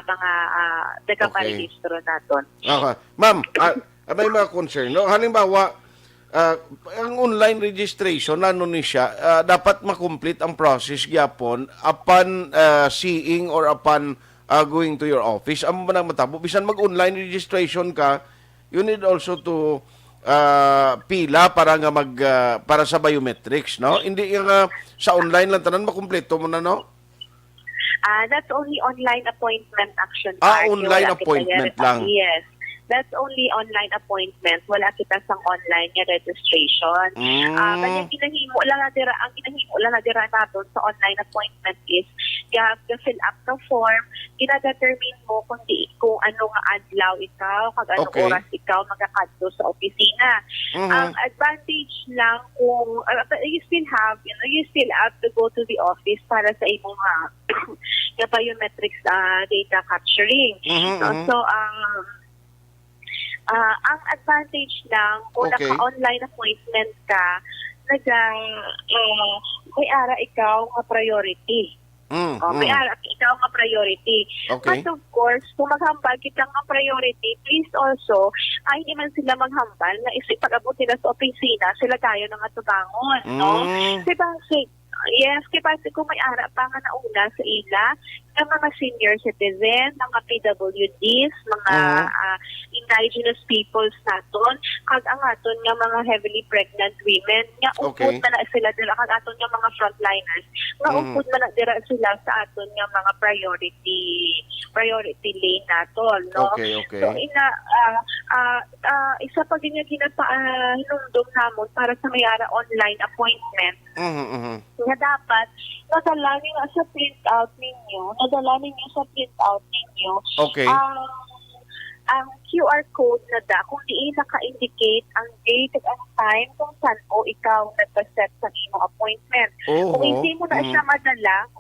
mga nagkaparehistro naton. Ma'am, may mga concern. No? Halimbawa, ang online registration, ano ni siya, dapat makomplete ang process gyapon upon seeing or upon going to your office. Amo ba nang matabo? Bisan mag-online registration ka, you need also to pila para nga para sa biometrics, no? Hindi yung sa online lang tanan makumpleto mo na, no? That's only online appointment action. Online appointment lang. Yes. That's only online appointment. Wala kita sang online nga registration. Kanya ginahimo lang na dira naton sa online appointment is you have to fill up the form. Gina-determine mo kung ano nga adlaw ikaw, kag ano oras ikaw magakadto sa opisina. Ang advantage lang kung you still have to go to the office para sa imong nga biometrics data capturing. Ang advantage lang kung naka-online appointment ka, may ara ikaw nga priority. May ara ikaw nga priority. But of course, kung maghambal kita nga priority, please also, hindi man sila maghambal na pag-abot nila sa opisina, sila tayo nga tubangon. No? Diba? Yes, kasi kung may ara pa nga nauna sa ila, ng mga senior citizen, mga PWDs, mga indigenous peoples naton, kag ang aton nga mga heavily pregnant women, nga upod na sila dira, kag aton nga mga frontliners, nga upod na dira sila sa aton nga mga priority lane naton, no? So isa pa din nga hinumdum namon para sa mayara online appointment. Nga dapat nadala ninyo sa printout ninyo ang QR code na kung di naka-indicate ang date at ang time kung saan ikaw nagpa-set sa imong appointment. Kung hindi mo na siya madala,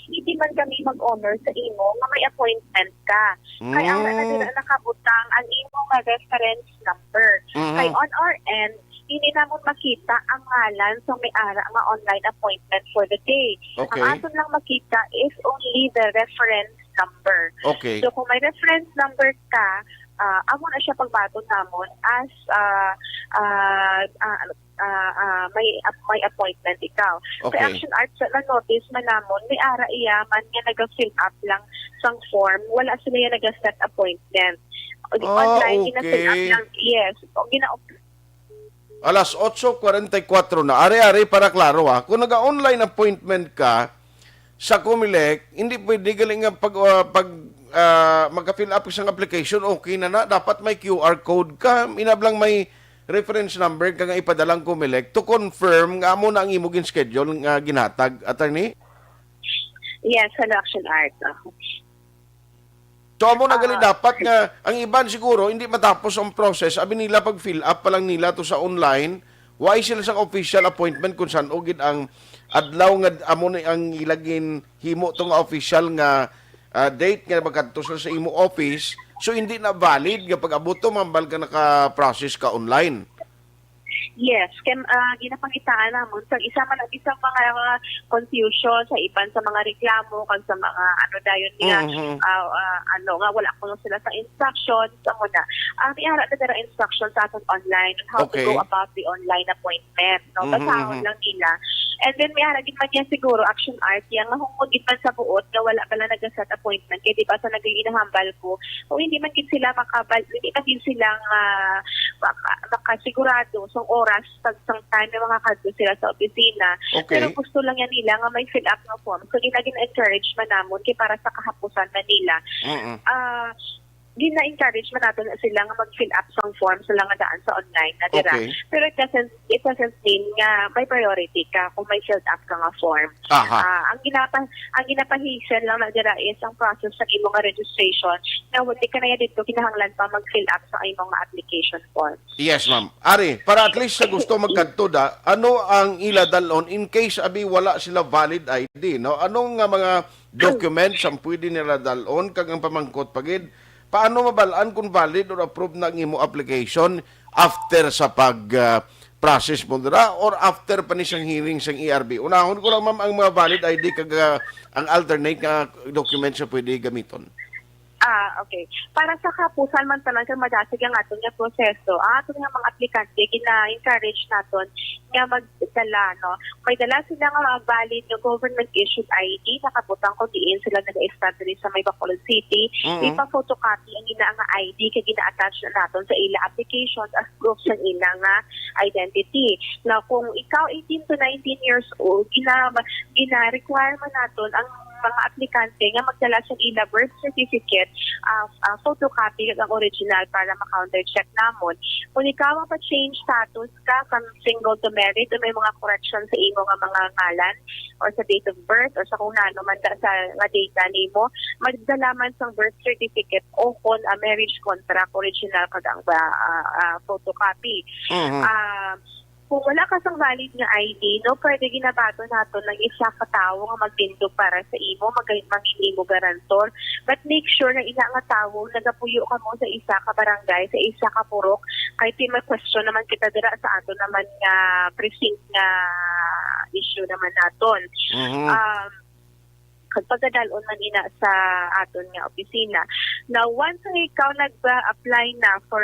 hindi man kami mag-honor sa imo nga may appointment ka. Kaya ang nakabutang ang imong reference number. Kaya on our end, hindi naman makita ang ngalan sa may-ara nga online appointment for the day. Ang aton lang makita is only the reference number. Okay. So kung may reference number ka, amo na siya pagbaton namon as may appointment ikaw. Okay. Sa Action Arts na notice man namon, may ara iyaman nga naga-fill up lang sang form, wala sila yung naga-set appointment. Online, gina-fill up okay. lang, yes. Alas 8:44 na. Ari-ari para klaro ha. Kung naga-online appointment ka sa Comelec, hindi pwede galing nga pag magka-fill up isang application, okay na. Dapat may QR code ka. Inablang may reference number ka nga ipadalang Comelec to confirm nga mo na ang imong schedule nga ginhatag, attorney? Yes, sa Action Arts. So, amo na gali dapat nga, ang iban siguro, hindi matapos ang process, abi nila pag fill up pa lang nila to sa online, why sila sa official appointment kung saan ugid ang adlaw nga amo na ang ilagin himo to nga official nga date nga magkadto sa imo office, so hindi na valid nga pag abot to mambal ka naka-process ka online. Yes, ginapangitaan namon sa isa man ang isang mga confusion sa iban sa mga reklamo kan sa mga dayon niya nga wala ko sila sa instructions amo na. Iara na dara instructions sa aton online on how to go about the online appointment. No, basahon lang nila. And then may ara gid man yan siguro Action Arts yang mahungod gid man sa buot nga wala pala nag-set appointment kay di ba sa nag-inahambal ko o hindi man gid sila hindi man gid sila makasigurado sa oras sang time na makakadto sila sa opisina. Okay. Pero gusto lang yan nila nga may fill up na form. So gina-encourage man namon kay para sa kahapusan na nila. Gina-encourage man natin na sila nga mag-fill up sang form sila nga daan sa online na dira. Okay. Pero it doesn't mean nga may priority ka kung may filled up ka nga form. Ang ginapahisan lang na dira is ang process sa imong nga registration na wala ka na yan dito kinahanglan pa mag-fill up sa imong nga application form. Yes, ma'am. Ari, para at least sa gusto magkadto da, ano ang ila dalon in case abi wala sila valid ID, no? Anong nga mga documents ang pwede nila dalon kag ang pamangkot pagid? Paano mabalaan kung valid or approved na ang imo application after sa pag-process mo dira or after pa ni siyang hearing sa ERB? Unahon ko lang, ma'am, ang mga valid ID kag ang alternate nga documents na pwede gamiton. Okay. Para sa kapusan man tanan kay madasig ang aton nga proseso, aton nga mga aplikante gina-encourage naton nga magdala, no. May dala sila nga valid nga government issued ID nakabutang ko diin sila nag-establish sa may Bacolod City. Ipa-photocopy ang ina nga ID kay gina-attach na naton sa ila applications as proof sa ila nga identity. Now, kung ikaw 18 to 19 years old, gina-require man naton ang mga aplikante nga magdala sa ila birth certificate, photocopy ang original para ma-counter-check namon. Kung ikaw pa-change status ka from single to married o may mga correction sa imo nga mga ngalan or sa date of birth or sa kung ano man sa nga data nimo, magdala man sa birth certificate o kung a marriage contract original kag ang photocopy. Kung wala ka sang valid nga ID, no, pwede ginabato nato ng isa ka tawo nga magtindog para sa imo, maging imo garantor. But make sure na ina nga tawo, nagapuyo ka mo sa isa ka barangay, sa isa ka purok, kahit may question naman kita dira sa ato naman nga precinct nga issue naman naton. Pagkadalon man ina sa aton nga opisina. Now, once ikaw nag-apply na for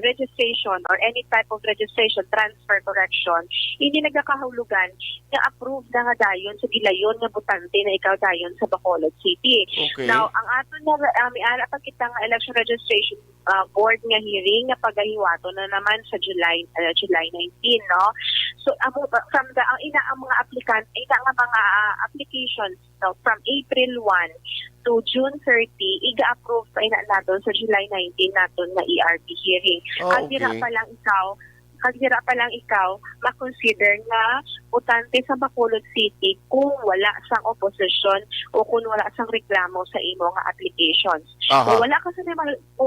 registration or any type of registration, transfer, correction, hindi nagkakahulugan na approved na nga dayon sa gilayon nga butante na ikaw dayon sa Bacolod City. Okay. Now, ang aton nga may ara pa kita nga election registration board nga hearing nga pagahiwato na naman sa July 19, no? So, from the ang mga applicant, ina nga mga applications, no, from April 1 to June 30, iga-approve pa ina naton sa July 19 naton nga ERP hearing. Kagdira pa lang ikaw makonsider nga butante sa Bacolod City kung wala sang opposition o kung wala sang reklamo sa imo nga applications. Kung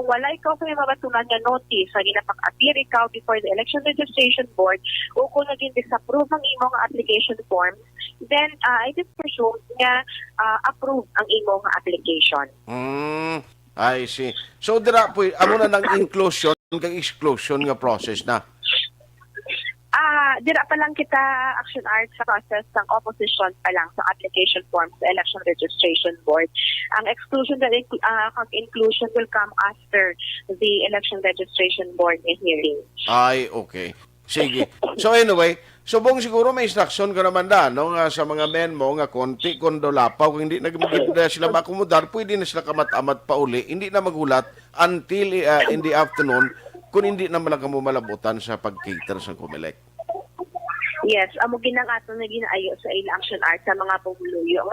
wala ikaw sa mabatunan nga notice sa ginapag-appear ikaw before the Election Registration Board o kung naging disapprove ang imo nga application form, then I just presume nga approve ang imo nga application. I see. So dira po amo na ng inclusion kag exclusion nga process na. Dira pa lang kita Action Art sa process ng opposition pa lang sa application form sa Election Registration Board. Ang exclusion and inclusion will come after the Election Registration Board hearing. Ay, okay. Sige. So anyway, subong siguro may instruction ka naman no, nga sa mga men mo nga konti kondo lapaw kung hindi na sila makumudar, pwede na sila kamat-amat pa uli. Hindi na magulat until in the afternoon kung hindi naman lang kamo malabutan sa pag-cater sa Comelec. Yes, amo ginang ato na ginaayo sa Action Art sa mga pumuluyo.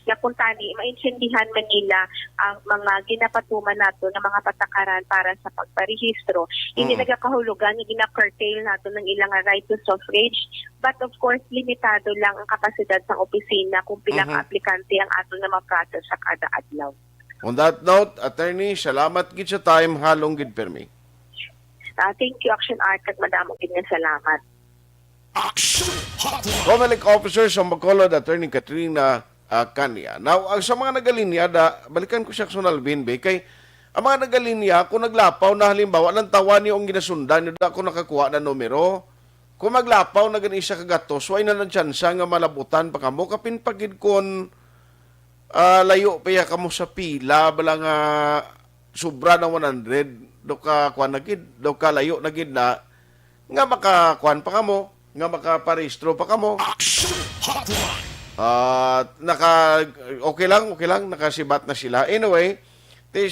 Napuntani, maintindihan man nila ang mga ginapatuman nato ng mga patakaran para sa pagparehistro. Hindi nagakahulugan, gina-curtail nato ng ilang right to suffrage. But of course, limitado lang ang kapasidad sa opisina kung pilang aplikante ang ato na ma-process sa kada adlaw. On that note, Attorney, salamat gid sa time, halong gid permi. Thank you, Action Art, at madamo gid nga salamat. Action Hotline. Comelec Officer sa Bacolod, Attorney Katrina Kanya. Now, ang sa mga nagalinya, balikan ko siya sa Alvin Bay, kay ang mga nagalinya, kung naglapaw na halimbawa, ng tawa niyo ang ginasundan, yun ako nakakuha na numero. Kung maglapaw na ganun siya kagatos, way na ng tsansa nga malabutan pa kamo, kapinpagid kon layo pa ya kamo sa pila, bala nga sobra ng 100, do ka kuan nagid, do ka layo nagid na, nga makakuan pa kamo, nga makaparehistro pa kamo. Action Hotline. Okay lang, nakasibat na sila. Anyway,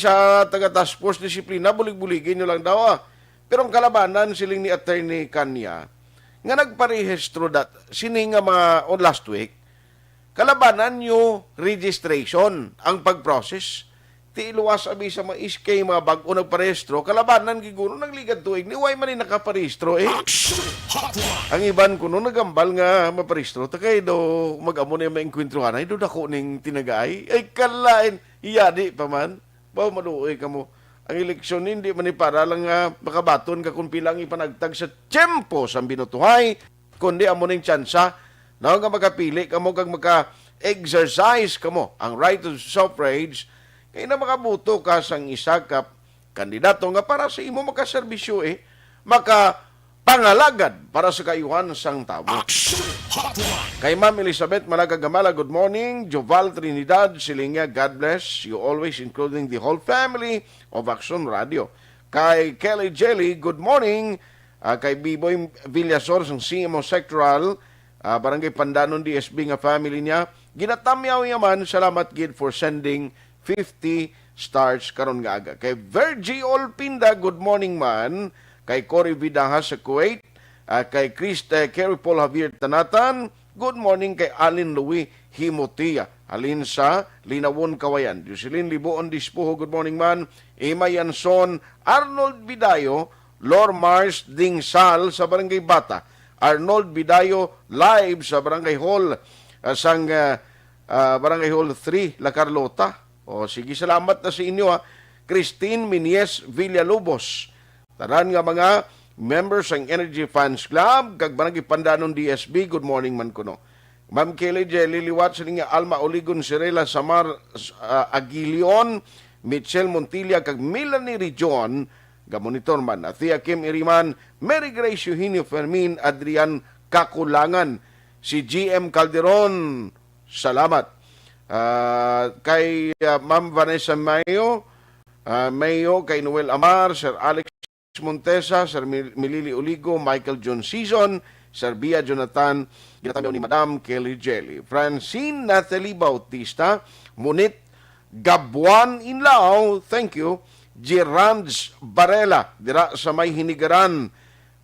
sa taga-task force disiplina, bulig-buligin nyo lang daw. Pero ang kalabanan, siling ni Attorney Kanya, nga nagparehistro sini nga mga on last week, kalabanan nyo registration, ang pag-process. Ti iluwas abi sa mga iskay, mga bago nagparehistro, kalabanan giguno nagligad tuig ni way man nakaparehistro Ang iban kuno nagambal nga maparehistro takay do mag-amo na maengkwentruhan ay do dako ning tinagaay ay kalain iyadi pa man baw maluoy kamo. Ang eleksyon hindi man para lang nga makabaton ka kung pilang ipanagtag sa tiyempo sa binutuhay kundi amo ning tsansa na nga makapili kamo kag maka-exercise kamo ang right to suffrage. Kaya na makabuto ka sang isa ka kandidato nga para sa imo makaserbisyo makapangalagad para sa kayuhan sang tao. Kay Ma'am Elizabeth Malaga-Gamala, good morning. Joval Trinidad, Silinga, God bless you always, including the whole family of Aksyon Radio. Kay Kelly Jelly, good morning. Kay Biboy Villasor, sang CMO Sectoral, Barangay Pandanon, DSB nga family niya. Ginatamyaw yaman, salamat gid for sending 50 stars karon nga aga. Kay Virgie Olpinda, good morning man. Kay Cory Vidaha sa Kuwait. Kay Kerry Paul Javier Tanatan, good morning. Kay Alin Louie Himotia, alin sa Linawon, Kawayan. Jocelyn Liboon Dispuho, good morning man. Emma Yanson, Arnold Bidayo, Lor Mars Dingsal sa Barangay Bata. Arnold Bidayo live sa Barangay Hall sang Barangay Hall 3, La Carlota. O sige, salamat na sa inyo Christine Minies Villalobos. Taran nga mga members ng Energy Fans Club, kag Barangay Pandanon DSB, good morning man kuno. Ma'am Kelly Jelly, liwat sa nga Alma Oligon Sirela Samar Aguilion, Michelle Montilla, kag Melanie Region, gamonitor man. Athea Kim Iriman, Mary Grace Eugenio Fermin, Adrian Kakulangan, si GM Calderon, salamat. Kay Ma'am Vanessa Mayo, kay Noel Amar, Sir Alex Montesa, Sir Milili Oligo, Michael John Season, Sir Bia Jonathan, ginatamaw ni Madam Kelly Jelly, Francine Nathalie Bautista, Munit Gabuan Inlao, thank you, Gerards Barela, dira sa may hinigaran,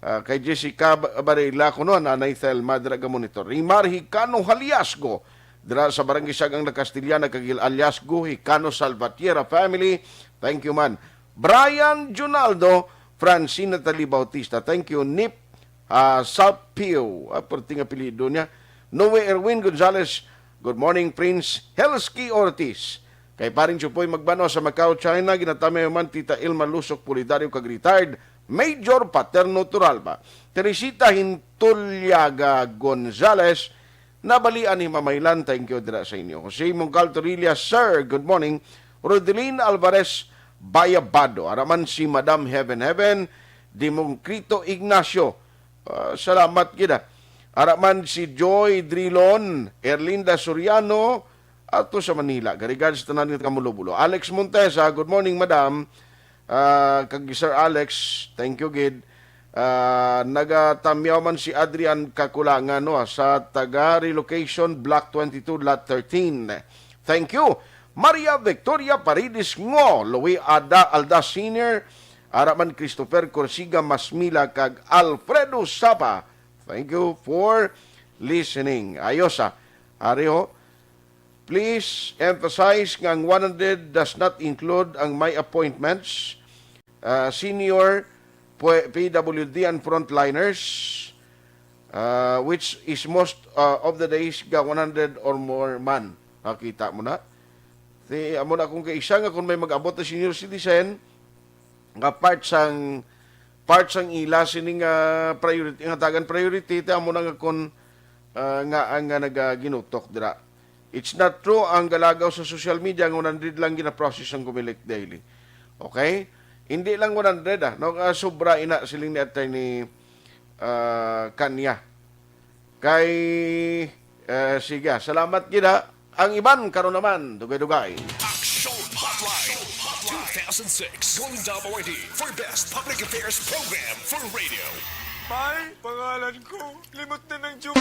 kay Jessica Barela, kuno, Nanay Thelma, dira monitor, Rimar Hicano Haliasgo, dira sa Barangay Sagang na Castillana, kagil Aliasgo, Hicano Salvatierra family, thank you man. Brian Junaldo, Francine Natalie Bautista, thank you. Nip South Pio, perting apelido niya. Noe Erwin Gonzalez, good morning Prince. Helski Ortiz, kay paring Chupoy Magbano sa Macau, China, ginatame man Tita Ilma Lusok Pulidario, kag retired Major Paterno Turalba. Teresita Hintulyaga Gonzalez, nabalian ni Mamaylan, thank you dira sa inyo. Jose Mongcal Torilla, sir, good morning. Rodeline Alvarez Bayabado, araman si Madam Heaven, Demoncrito Ignacio, Salamat gida. Araman si Joy Drilon, Erlinda Soriano, ato sa Manila. Regards tanan nga Kamulubulo. Alex Montesa, good morning madam. Kag Sir Alex, thank you gid. Nagatamyaw man si Adrian Kakulangan sa taga relocation block 22 lot 13. Thank you. Maria Victoria Paredes Ngo, Louis Alda Sr., Araman Christopher Corsiga Masmila kag Alfredo Sapa. Thank you for listening. Ayosa. Ariho, please emphasize nga ang 100 does not include ang my appointments, senior PWD and frontliners, which is most of the days ga 100 or more man. Nakita mo na. Amo na kung kaisa nga kung may mag-abot na senior citizen, nga parts ang ila sining priority nga tagan priority amo na nga kon nga ang nagaginutok dira. It's not true ang galagaw sa social media nga 100 lang gina-process ang kumilik daily. Okay? Hindi lang 100 no sobra ina siling ni attorney Kanya. Kay sige, salamat gida. Ang iban karon naman dugay-dugay. Aksyon Hotline 2006 Gold Awardee for Best Public Affairs Program for Radio. May, pangalan ko. Limot na ng joke.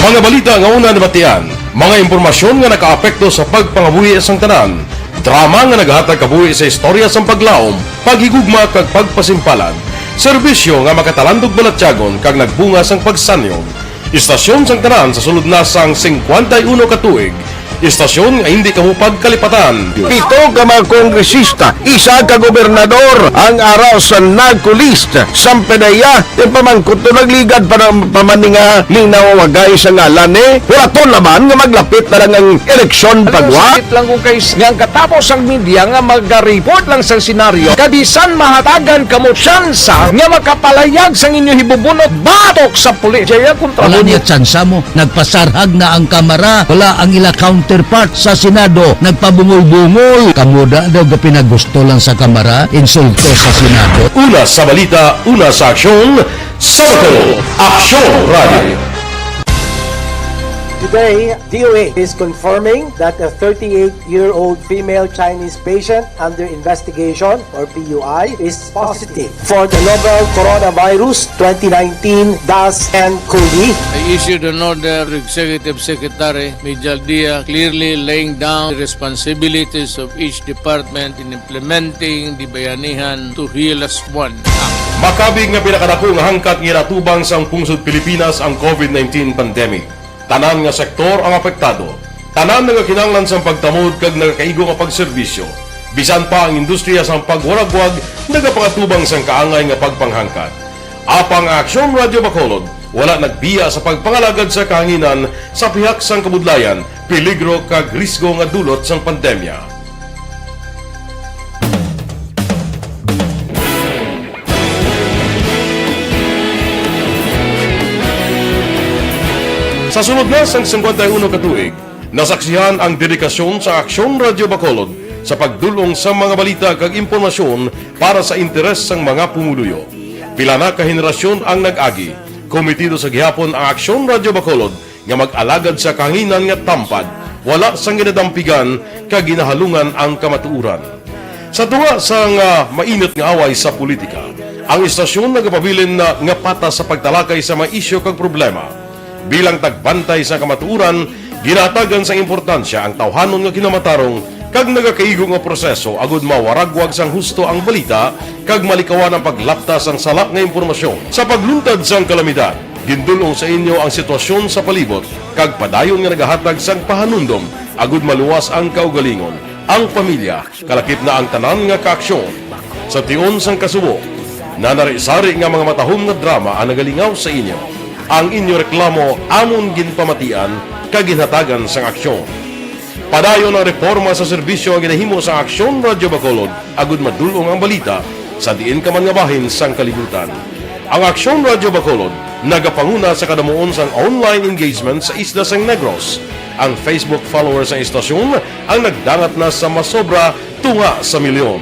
Mga balita nga una nabatian, mga impormasyon nga nakaapekto sa pagpangabuhi sang tanan, drama nga naghatag kabuhi sa istorya sang paglaom, paghigugma kag pagpasimpalan, serbisyo nga makatalandog balatyagon kag nagbunga sang pagsanyog, istasyon sang tanan sa sulod na sang 51 ka tuig, istasyon nga hindi kamupag kalipatan. 7 ka mga kongresista, 1 ka gobernador ang araw sa nagkulist sampedaya di pamangkot to nagligad para pamaninga linaw wagay sa ngalan wala to naman nga maglapit na lang ang eleksyon pagwa. Sakit lang kung kayo nga katapos ang media nga mag-report lang sa senaryo kabisan mahatagan kamo tsansa nga makapalayag sa inyo hibubunot batok sa pulis. Kaya kontra wala niya tsansa mo, nagpasarhag na ang kamera, wala ang ila counterpart sa Senado, nagpabungol-bungol. Kamuda daw ga pinagusto lang sa kamera, insulto sa Senado. Una sa balita, una sa aksyon, Sabado, Aksyon Radio. Today, DOA is confirming that a 38-year-old female Chinese patient under investigation, or PUI, is positive for the novel coronavirus 2019-nCoV. I issued an order to Executive Secretary Major Dia clearly laying down the responsibilities of each department in implementing the Bayanihan to Heal as One Act. Makabig nga pinakadako nga hangkat nga natubang sang pungsod Pilipinas ang COVID-19 pandemic. Tanan nga sektor ang apektado. Tanan nga kinahanglan sang pagtamod kag nagakaigo nga pagserbisyo. Bisan pa ang industriya sang pagwaragwag nagapangatubang sang kaangay nga pagpanghangkat. Apang Aksyon Radio Bacolod wala nagbiya sa pagpangalagad sa kahanginan sa pihak sang kabudlayan, peligro kag risgo nga dulot sang pandemya. Sa sunod na sang 51 ka tuig, nasaksihan ang dedikasyon sa Aksyon Radio Bacolod sa pagdulong sa mga balita kag impormasyon para sa interes sang mga pumuluyo. Pila na ka henerasyon ang nag-agi, komitido sa gihapon ang Aksyon Radio Bacolod nga mag-alagad sa kahanginan nga tampad, wala sang ginadampigan kag ginahalungan ang kamatuuran. Sa tunga sang mainit nga away sa politika, ang istasyon nagapabilin na nga patas sa pagtalakay sa mga isyu kag problema. Bilang tagbantay sa kamatuuran, ginatagan sa importansya ang tawhanon nga kinamatarong kag nagakaigo nga proseso agud mawaragwag sang husto ang balita kag malikawan ang paglaptas ang salak nga impormasyon. Sa pagluntad sang kalamidad, gindulong sa inyo ang sitwasyon sa palibot kag padayon nga nagahatag sang pahanundom agud maluwas ang kaugalingon, ang pamilya, kalakip na ang tanan nga kaaksyon. Sa tion sang kasubo, nanari-sari nga mga matahom nga drama ang nagalingaw sa inyo. Ang inyo reklamo amon ginpamatian kag ginhatagan sang aksyon. Padayon ang reforma sa serbisyo ang ginahimo sa Aksyon Radio Bacolod agud madulong ang balita sa diin ka man nga bahin sang kalibutan. Ang Aksyon Radio Bacolod nagapanguna sa kadamuon sang online engagement sa isla sang Negros. Ang Facebook followers ng istasyon ang nagdangat na sa masobra tunga sa milyon.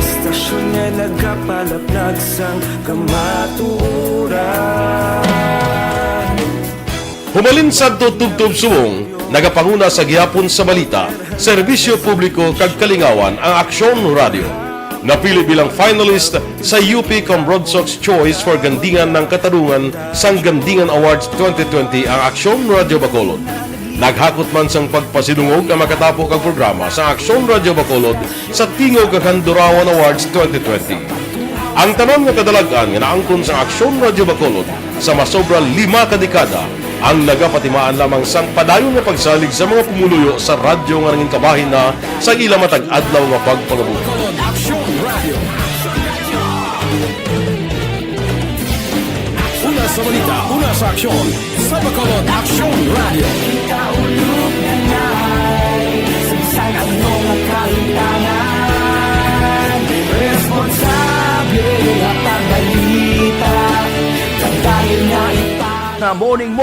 Istasyon nga nagkapalaplag sang kamaturan. Humalin sa tutubtub subong, nagapanguna sa gihapon sa balita, serbisyo publiko kag kalingawan ang Aksyon Radio. Napili bilang finalist sa UP Broad Sox Choice for Gandingan ng Katarungan sang Gandingan Awards 2020 ang Aksyon Radio Bacolod. Naghakot man sang pagpasidungog ang makatapo kang programa sa Aksyon Radio Bacolod sa Tingog kag Handurawan Awards 2020. Ang tanon nga kadalagan nga naangkon sa Aksyon Radio Bacolod sa masobra 5 kadekada ang nagapatimaan lamang sang padayon nga pagsalig sa mga pumuluyo sa radyo nga nangin kabahin na sa ila matag adlaw nga pagpangabuhi. Una sa balita, una sa aksyon, sa Bacolod Aksyon Radio. Kaulog na na'y sagsag ang mga kahitangan. Responsable at pagbalita dahil na Na morning,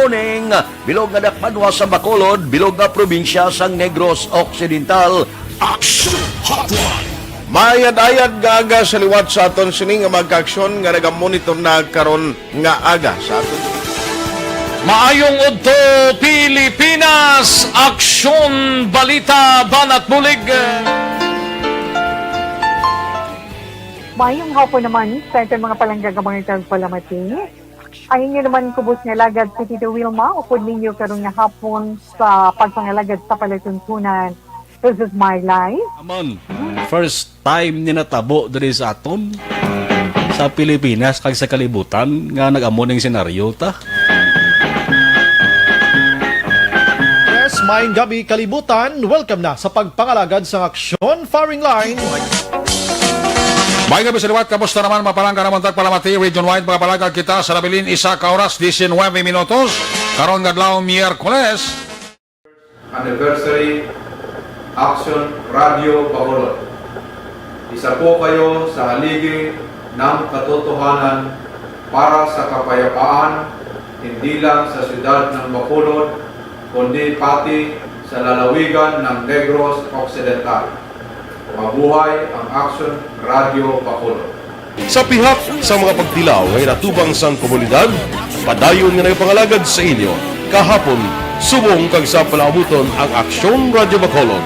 bilog nga dakpanwa sa Bacolod, bilog nga probinsya sang Negros Occidental. Aksyon Hotline. Mayad-ayad nga aga sa liwat sa aton sini nga magka-aksyon nga nagamonitor na karon nga aga sa aton. Maayong udto Pilipinas, Aksyon Balita Banat Bulig. Mayong hapon naman sa itong mga palanggagamang itang palamati. Ayun nyo naman kubos nga lagad sa Tito Wilma, upod ninyo karong nga hapon sa pagpangalagad sa palatuntunan. This is my life. Amon, first time ni natabo diri sa aton sa Pilipinas kag sa kalibutan nga nag-amo ning senaryo ta. Yes, maayong gabi kalibutan. Welcome na sa pagpangalagad sa Aksyon Firing Line. May gabi sa liwat, kamusta naman mapalangga naman tagpalamati, region-wide mga palagag kita sa Labilin, 1 oras, 19 minutos, karon ngadlaw Miyerkules. Anniversary Aksyon Radio Bacolod. Isa po kayo sa haligi ng katotohanan para sa kapayapaan, hindi lang sa siyudad ng Bacolod, kundi pati sa lalawigan ng Negros Occidental. Mabuhay ang Aksyon Radio Bacolod. Sa pihak sa mga pagtilaw ngay natubang sang komunidad, padayon nga nagpangalagad sa inyo. Kahapon, subong kag sa palaabuton ang Aksyon Radio Bacolod.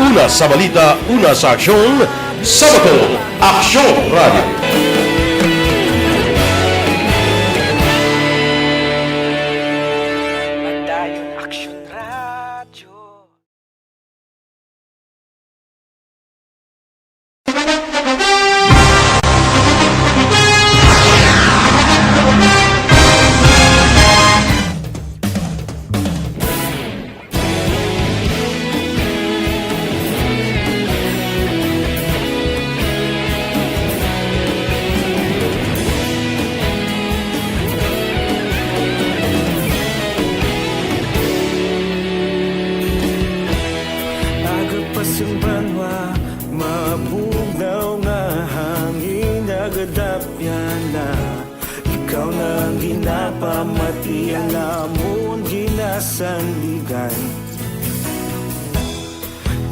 Una sa balita, una sa aksyon, sa Bacolod, Aksyon Radio.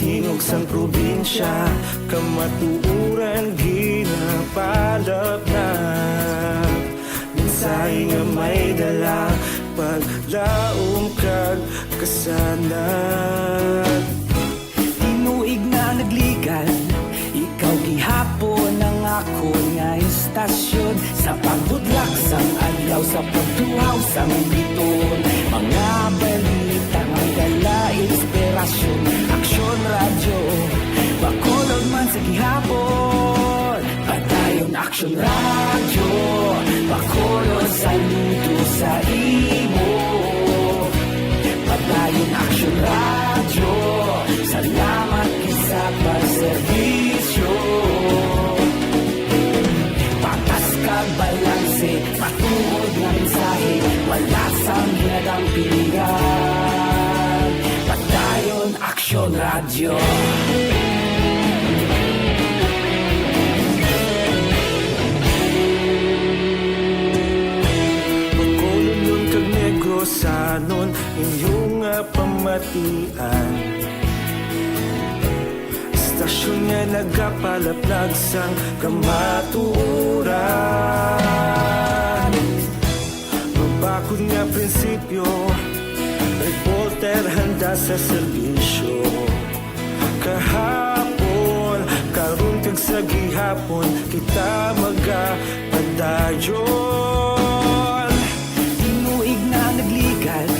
Tingog sang probinsya, kamatuuran ginapalap na. Mensahe nga may dala, paglaom kag kasanan. Tinuig na nagligan, ikaw gihapon ang ako nga istasyon. Sa pagbudlak sang adlaw, sa pagtuhaw sang biton. Mga balita, may dala inspirasyon. Aksyon Radio, Bacolod man sa gihapon. Padayon Aksyon Radio, Bacolod saludo sa imo. Padayon Aksyon Radio, salamat sa pagserbisyo. Patas kag balanse, patungod nga mensahe, wala sang ginadang pilihan. Padayon Aksyon Radio. danon inyong pamatian. Istasyon nga nagapalaplag sang kamatuuran. Mabakod nga prinsipyo, reporter handa sa serbisyo. Kahapon, karon kag sa gihapon, kita magapadayon. Tinuig na nagligan,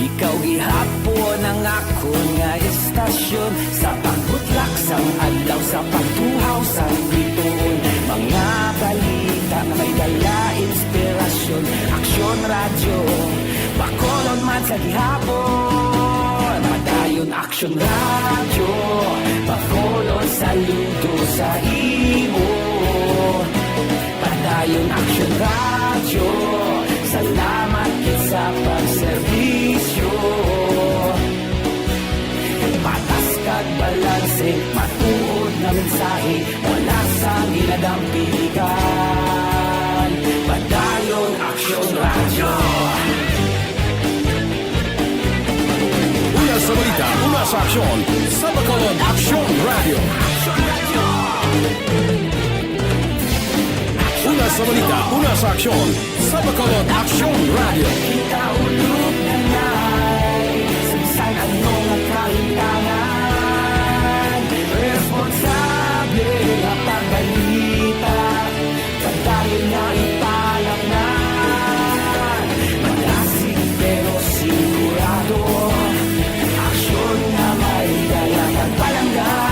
ikaw gihapon ang ako nga istasyon. Sa pagbutlak sang adlaw, sa pagtuhaw sang bituon, mga balita na may dala inspirasyon. Aksyon radyo, Bacolod man sa gihapon. Padayon Aksyon radyo, Bacolod saludo sa imo. Padayon Aksyon radyo, salamat kit sa pagserbisyo. Patas kag balanse, matuod na mensahe, wala sang ginadampigan. Padayon Aksyon radyo. Una sa balita, una sa aksyon, sa Bacolod Aksyon Radio. Una sa balita, una sa aksyon, sa Bacolod Aksyon Radio. Kita ulog na na'y Samsang anong nakahintangan. Responsable na pagbalita, padayon na ipalaknan. Malasig pero sigurado, aksyon na may dalang at palanggan.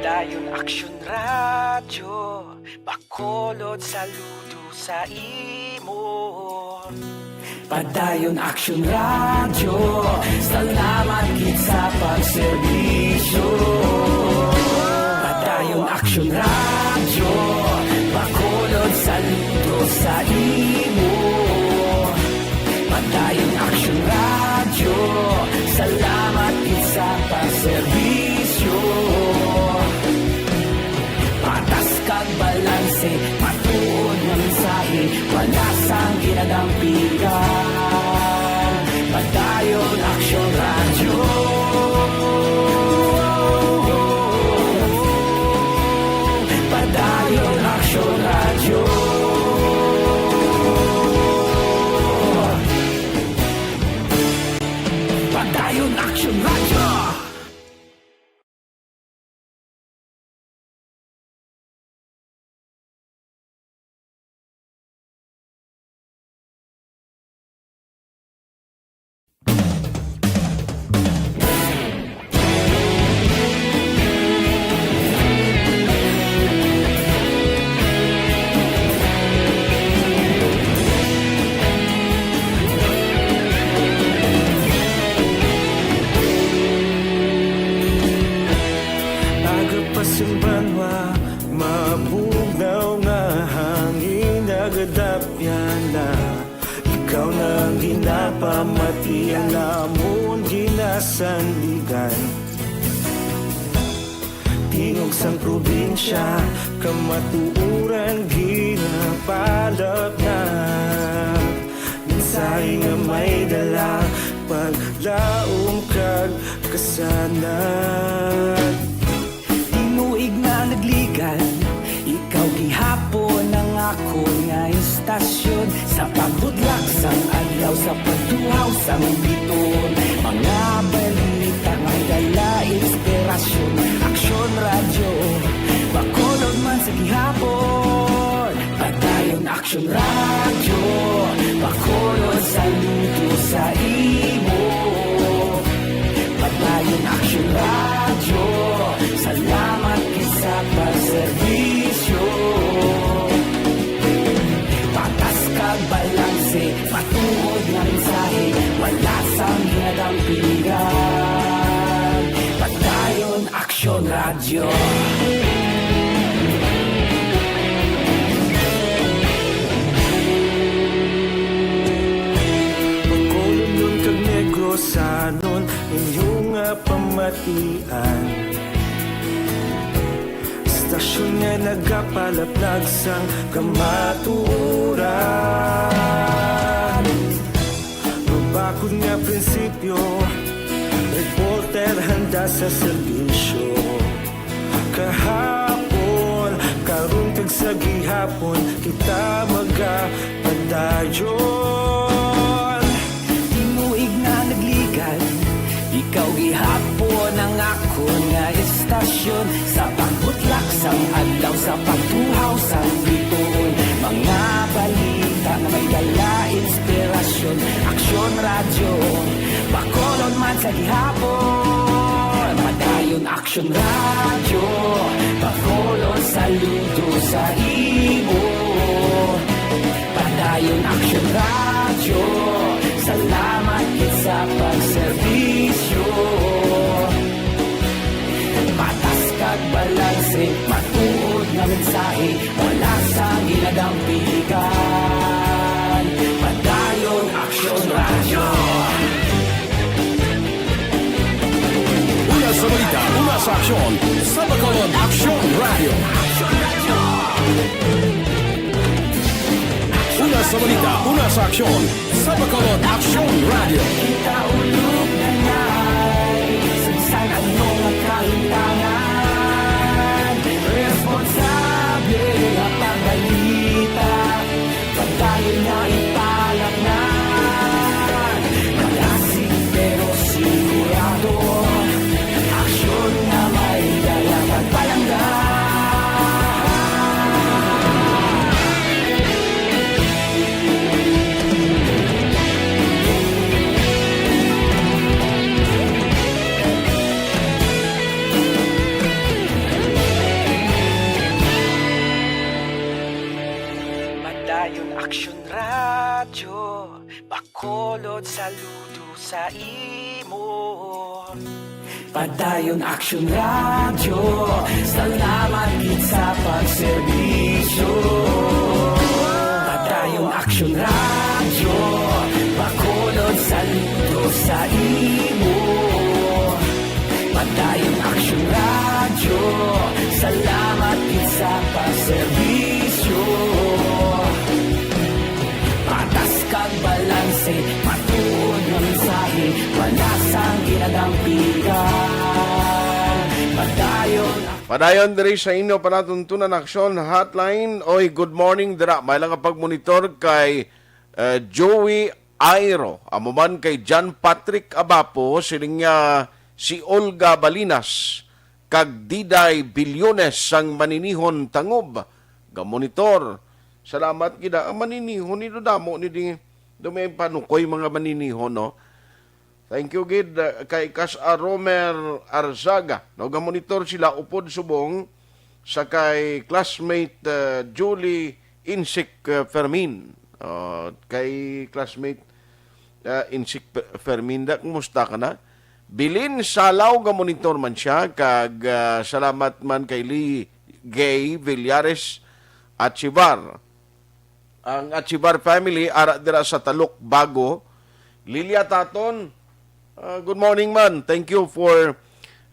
Padayon Aksyon radyo, Bacolod saludo sa imo. Padayon Aksyon radyo, salamat kit sa pagserbisyo. Padayon Aksyon radyo, Bacolod saludo sa imo. Padayon Aksyon radyo, salamat kit sa pagserbisyo. Patas kag balanse, matuod na mensahe, wala sang ginadampigan. Padayon Aksyon radyo. Padayon Aksyon radyo. Padayon Aksyon radyo. Simbanwa, mabugnaw nga hangin nagadapyan na. Ikaw nang ginapamatian, namon ginasandigan. Tingog sang probinsya, kamatuuran ginapalap na. Mensahe nga may dala, paglaom kag kasanan. Tinuig na nagligan, ikaw gihapon ang ako nga istasyon. Sa pagbudlak sang adlaw, sa pagtuhaw sang biton, mga balita may dala inspirasyon. Aksyon radyo, Bacolod man sa gihapon. Padayon Aksyon radyo, Bacolod saludo sa imo. Padayon Aksyon radyo, salamat kit sa pagserbisyo. Patas kag balanse, matuod na mensahe, wala sang ginadampigan. Padayon Aksyon radyo. kapian. Istasyon nga nagapalaplag sang kamaturan. Mabakod nga prinsipyo, reporter handa sa serbisyo. Kahapon, karong kag sa gihapon, kita magapadayon. Tinuig na nagligad, ikaw gihapon ang ako nga istasyon. Sa pagbutlak sang adlaw, sa pagtuhaw sang bituon, mga balita na may dala inspirasyon. Aksyon radyo, Bacolod man sa gihapon. Padayon Aksyon radyo, Bacolod saludo sa imo. Padayon Aksyon radyo, salamat gid sa pagserbisyo. Patas kag balanse, matuod nga mensahe, wala sa ginadampikan. Padayon Aksyon radyo. Una sa balita, una sa aksyon, sa Bacolod Aksyon Radio. Una sa balita, una sa aksyon, sa Bacolod Aksyon Radio. Kita ulog na ngay, sansan anong nakahintangan. Responsable ang pagbalita, pagdayon na ipalak na. Malasig pero sigurado, aksyon na may dala pagpalanggan. Padayon Aksyon radyo, Bacolod saludo sa imo. Padayon Aksyon radyo, salamat gid sa pagserbisyo. Padayon Aksyon radyo, Bacolod saludo sa imo. Padayon Aksyon radyo, salamat gid sa pagserbisyo. Patas kag balanse, matuod nga mensahe, wala sang ginadampigan. Padayon diri sa inyo panatuntunan Aksyon Hotline. Oy, good morning dira. May lang pagmonitor kay Joey Airo. Amo man kay John Patrick Abapo, siling si Olga Balinas kag Diday Bilyones sang maninihon tangob. Gamonitor. Salamat gida ang maninihon ni damo ni di dumay panukoy mga maninihon no. Thank you gid kay Kas Romer Arzaga. No gamonitor sila upod subong sa kay classmate Julie Insik Fermin. Kay classmate Insik Fermin da kumusta ka na? Bilin Salaw gamonitor man siya kag salamat man kay Lee Gay Villares at Chivar. Ang Achibar family, ara dira sa Talok, Bago. Lilia Taton, good morning man. Thank you for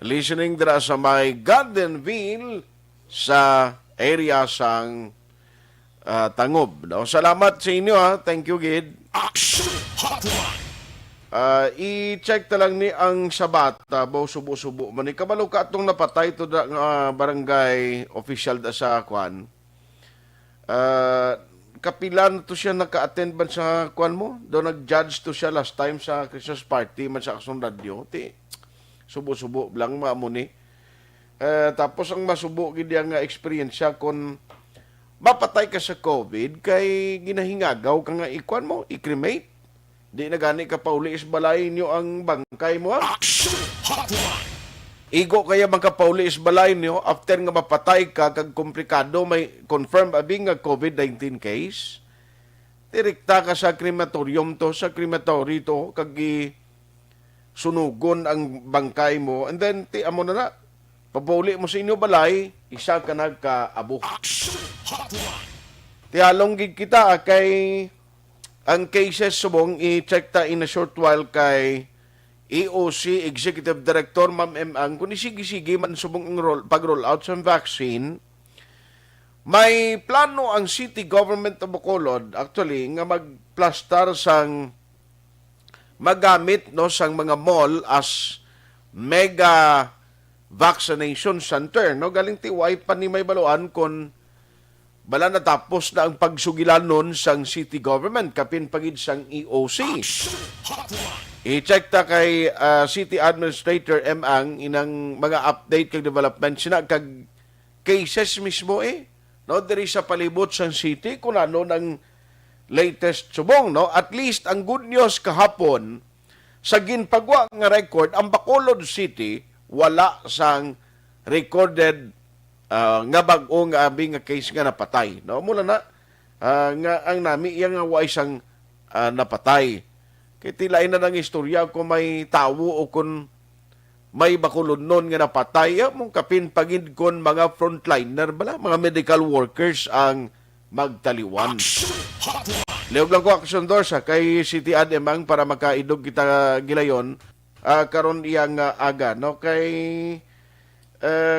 listening dira sa may Gardenville sa area sang Tangob. No? Salamat sa inyo ha. Thank you, Gid. I-check talang ni ang sabata, baw subo-subo. Mani kabalo ka atong napatay to da barangay official da sa Kwan. Kapilan to siya naka-attend ba sa kwan mo? Doon nag-judge to siya last time sa Christmas party man sa Aksyon Radio. Subo-subo lang maamuni. Tapos ang masubo gid nga experience siya kung mapatay ka sa COVID kay ginahingagaw ka nga ikwan mo, i-cremate. Di na gani ka pauli isbalay nyo ang bangkay mo. Igo kaya magkapauli isbalay nyo after nga mapatay ka kag komplikado may confirm abing nga COVID-19 case. Direkta ka sa crematorium to, sa crematory to, kag sunugon ang bangkay mo. And then, amo na papauli mo sa inyo balay, isa ka nagkaabo. Tialong gid kita kay ang cases subong i-check ta in a short while kay EOC Executive Director Ma'am Ang kung isigi-sige man subong pag-roll out sa vaccine, may plano ang city government of Bacolod actually nga magplastar sang magamit no sang mga mall as mega vaccination center no galing tiway pa ni may baluan kon bala natapos na ang pagsugilan nun sang city government kapin pagid sang EOC. I-check ta kay City Administrator Ang inang mga update kag development sina kag cases mismo no diri sa palibot sang city kun ano ng latest subong no at least ang good news kahapon sa ginpagwa nga record ang Bacolod City wala sang recorded nga bag-o nga abi nga case nga napatay no mula na nga ang nami iya nga wa isang napatay kay tilain na ng istorya kung may tawo o kung may Bacolod nun nga napatay, mong kapin pagid kon mga frontliner bala, mga medical workers ang magtaliwan. Liog lang ko aksyon dorsa kay City Ademang para makaidog kita gilayon karon iyang aga no kay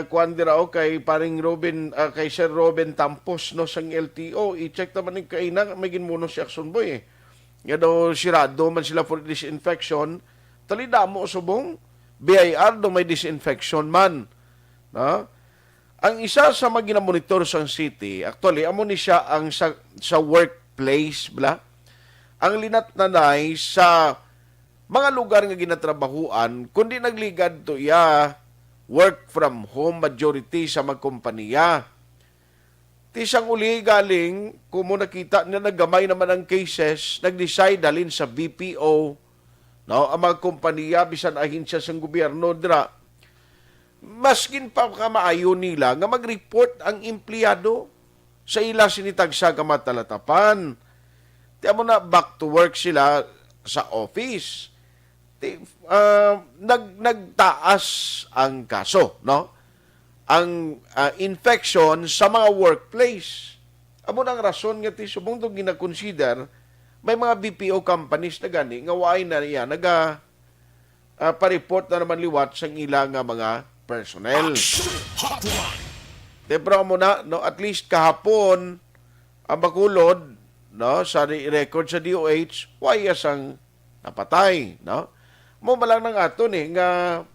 kuan dirao kay paring Robin kay Sir Robin Tampos no sang LTO i-check naman ni kaina may ginmuno si Aksyon Boy nga daw sirado man sila for disinfection talidamo subong BIR do may disinfection man. No? Ang isa sa mga ginamonitor sa city, actually, amo ni siya ang sa workplace, bla. Ang linat nanay sa mga lugar nga ginatrabahuan, kundi nagligad to iya work from home majority sa mga kompanya. Tisang uli galing, kung mo nakita na nagamay naman ang cases, nag-decide dalin sa BPO, no, ang mga kompanya bisan ahinsya sa gobyerno dira maskin pa kamaayo nila nga mag-report ang empleyado sa ila sinitagsa ka matalatapan. Ti amo na back to work sila sa office. Nagtaas ang kaso, no? Ang infection sa mga workplace. Amo nang rason nga ti subong tong gina-consider may mga BPO companies na gani nga waay na niya pa-report na naman liwat sa ilang mga personnel. Pero mo na no at least kahapon ang Bacolod no sa record sa DOH way sang napatay no. Mo malang nang aton nga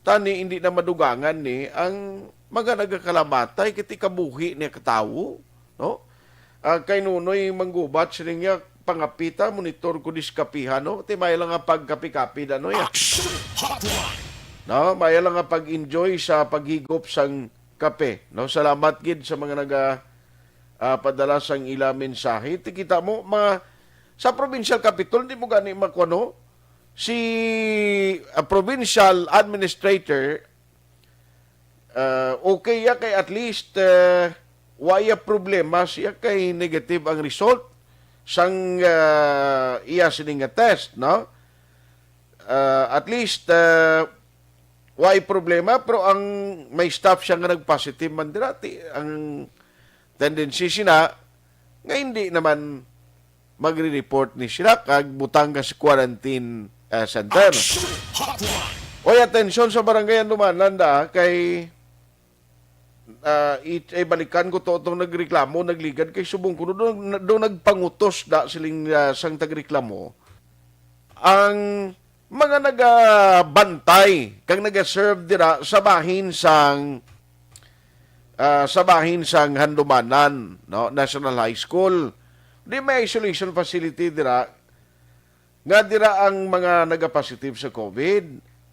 tani hindi na madugangan ni ang mga nagakalamatay kiti kabuhi ni katawo no. Kay nunoy manggubat siya pangapita, monitor ko diskapihan, no? Ti may lang nga pagkapi-kapi na, no? Ya. No? May lang nga pag-enjoy sa paghigop sang kape, no? Salamat gid sa mga padala sang ila mensahe. Ti kita mo, sa provincial capital, di mo gani makuano, si provincial administrator, okay ya kay at least waya problema siya kay negative ang result sang iya sining test, no? At least why problema pero ang may staff siya nga nag-positive man dirati ang tendency sina nga hindi naman magre-report ni sila kag butang ka sa quarantine center. Oy, atensyon sa barangayan Lumananda kay balikan ko to itong nagreklamo, nagligad kay subong ko doon nagpangutos da siling sang tagreklamo ang mga nagabantay kag nagaserve dira sa bahin sang Handumanan no National High School di may isolation facility dira nga dira ang mga nagapositive sa COVID.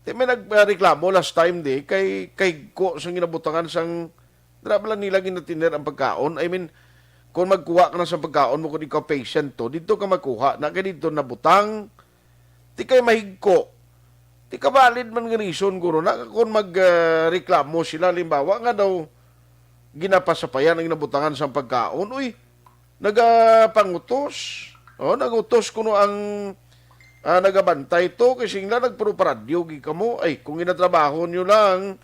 Di may nagreklamo last time di kay ko sang ginabutangan sang dira bala nila ginatiner ang pagkaon. I mean, kung magkuha ka na sa pagkaon mo kung ikaw patient to, dito ka magkuha na kay dito nabutang, di kay mahigko. Di ka valid man nga reason guro na kung magreklamo sila limbawa nga daw ginapasapayan ang nabutangan sa pagkaon. Uy, nagapangutos. Nagutos kuno ang nagabantay to kasi nga nagpuro-paradyo gi kamo. Ay, kung ginatrabaho nyo lang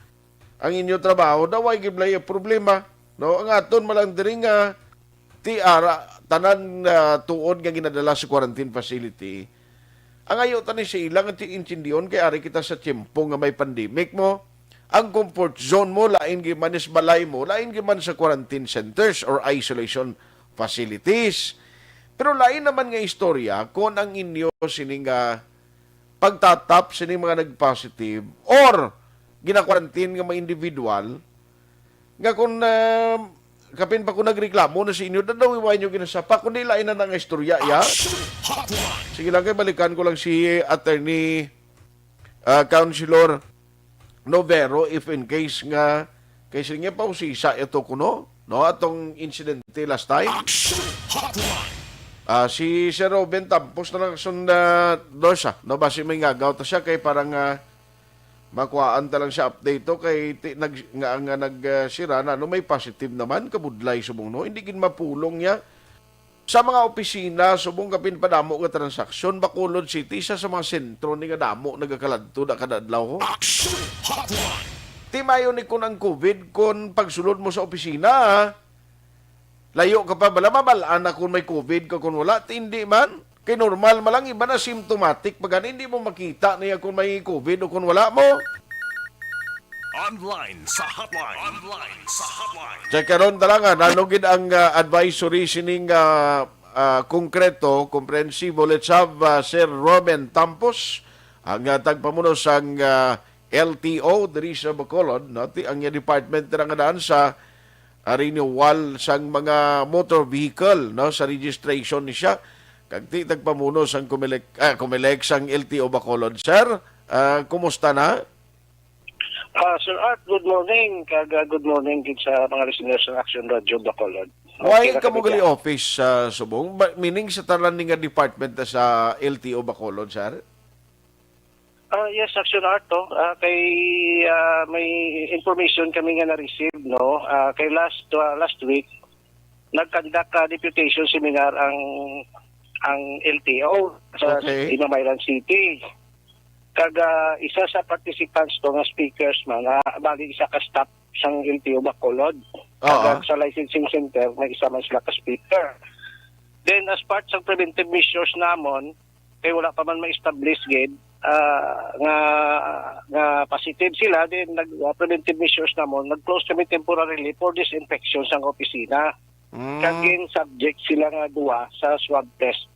ang inyo trabaho, daw ay giblay problema. No? Ang aton malang diri nga tanan tuod nga ginadala sa quarantine facility. Ang ayaw tani sa ilang at intindiyon kay ari kita sa tiyempo nga may pandemic mo. Ang comfort zone mo, lain giman is balay mo, lain giman sa quarantine centers or isolation facilities. Pero lain naman nga istorya kung ang inyo sining pagtatap sining mga nag-positive or gina-quarantine nga mga individual nga kung kapin pa ko nagreklamo na sa inyo, daw iwain nyo ginasapa, kundi lain na nga istorya, ya? Sige lang kayo, balikan ko lang si Attorney Councilor Novero if in case nga kasi nga pa usisa ito kuno, no? Atong incidente last time. Si Sir Robin Tampos na lang dosa, no? Basi may ngagaw ta siya kay parang makuhaan ta lang siya update to kay nagsira na no may positive naman kabudlay subong no hindi gin mapulong niya sa mga opisina subong kapin padamo nga transaksyon Bacolod City sa mga sentro ni nga damo nagakaladto da kada adlaw ho. Ti mayo ni kun ang COVID kun pagsulod mo sa opisina layo ka pa bala mabalaan na kun may COVID ka kun wala ti hindi man. Kay normal malang iba na symptomatic pag hindi mo makita niya kung may COVID o kung wala mo. Online sa hotline. Sa karon talaga nanugid ang advisory sining konkreto, komprehensibo. Let's have Sir Robin Tampos, ang tagpamuno sang LTO diri sa Bacolod, no? Ang department nga daan sa renewal sang mga motor vehicle, no? Sa registration ni siya. Kagti tagpamuno sang Kumelek sang LTO Bacolod. Sir, kumusta na? Sir Art, good morning. Good morning din sa mga listeners ng Aksyon Radio Bacolod. Why ka mo gali office sa Subong? Meaning sa talan nga department sa LTO Bacolod, sir? Yes, Aksyon Art, to. Kay may information kami nga na-receive, no? Kay last week, nag-conduct deputation seminar ang LTO sa Imamayran City. Kaga isa sa participants to nga speakers mga bali isa ka staff sang LTO Bacolod. Kaga sa licensing center may isa man sila ka speaker. Then as part sa preventive measures namon kay wala pa man ma-establish gid nga positive sila then preventive measures namon nag-close kami temporarily for disinfection sang opisina. Kagin subject sila nga duwa sa swab test.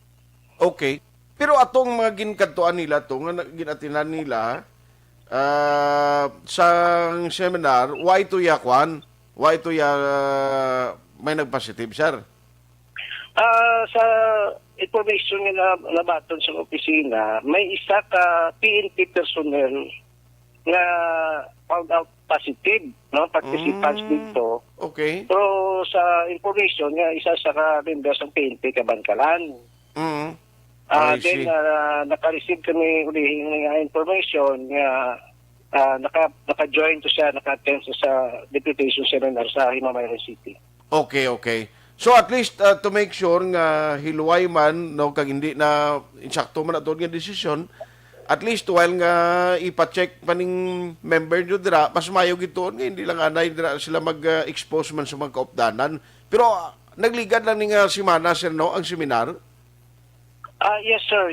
Okay. Pero atong mga ginkadtuan nila to nga ginatinan nila sa seminar, why to ya may nagpositive, sir? Sa information nga nabaton sa opisina, may isa ka PNP personnel nga found out positive, no, participants dito. Okay. Pero sa information nga isa sa ka-members ng PNP Kabangkalan. Then naka-receive kami ulihing nga information nga naka-join to siya, naka-attend sa deputation seminar sa Himamayra City. Okay. So at least to make sure nga hiluway man no kag hindi na insakto man ato nga desisyon, at least while nga ipa-check paning member nyo dira, mas mayo gitoon nga hindi lang anay dira sila mag-expose man sa mga kaupdanan. Pero nagligad lang ni nga simana sir no ang seminar. Yes sir.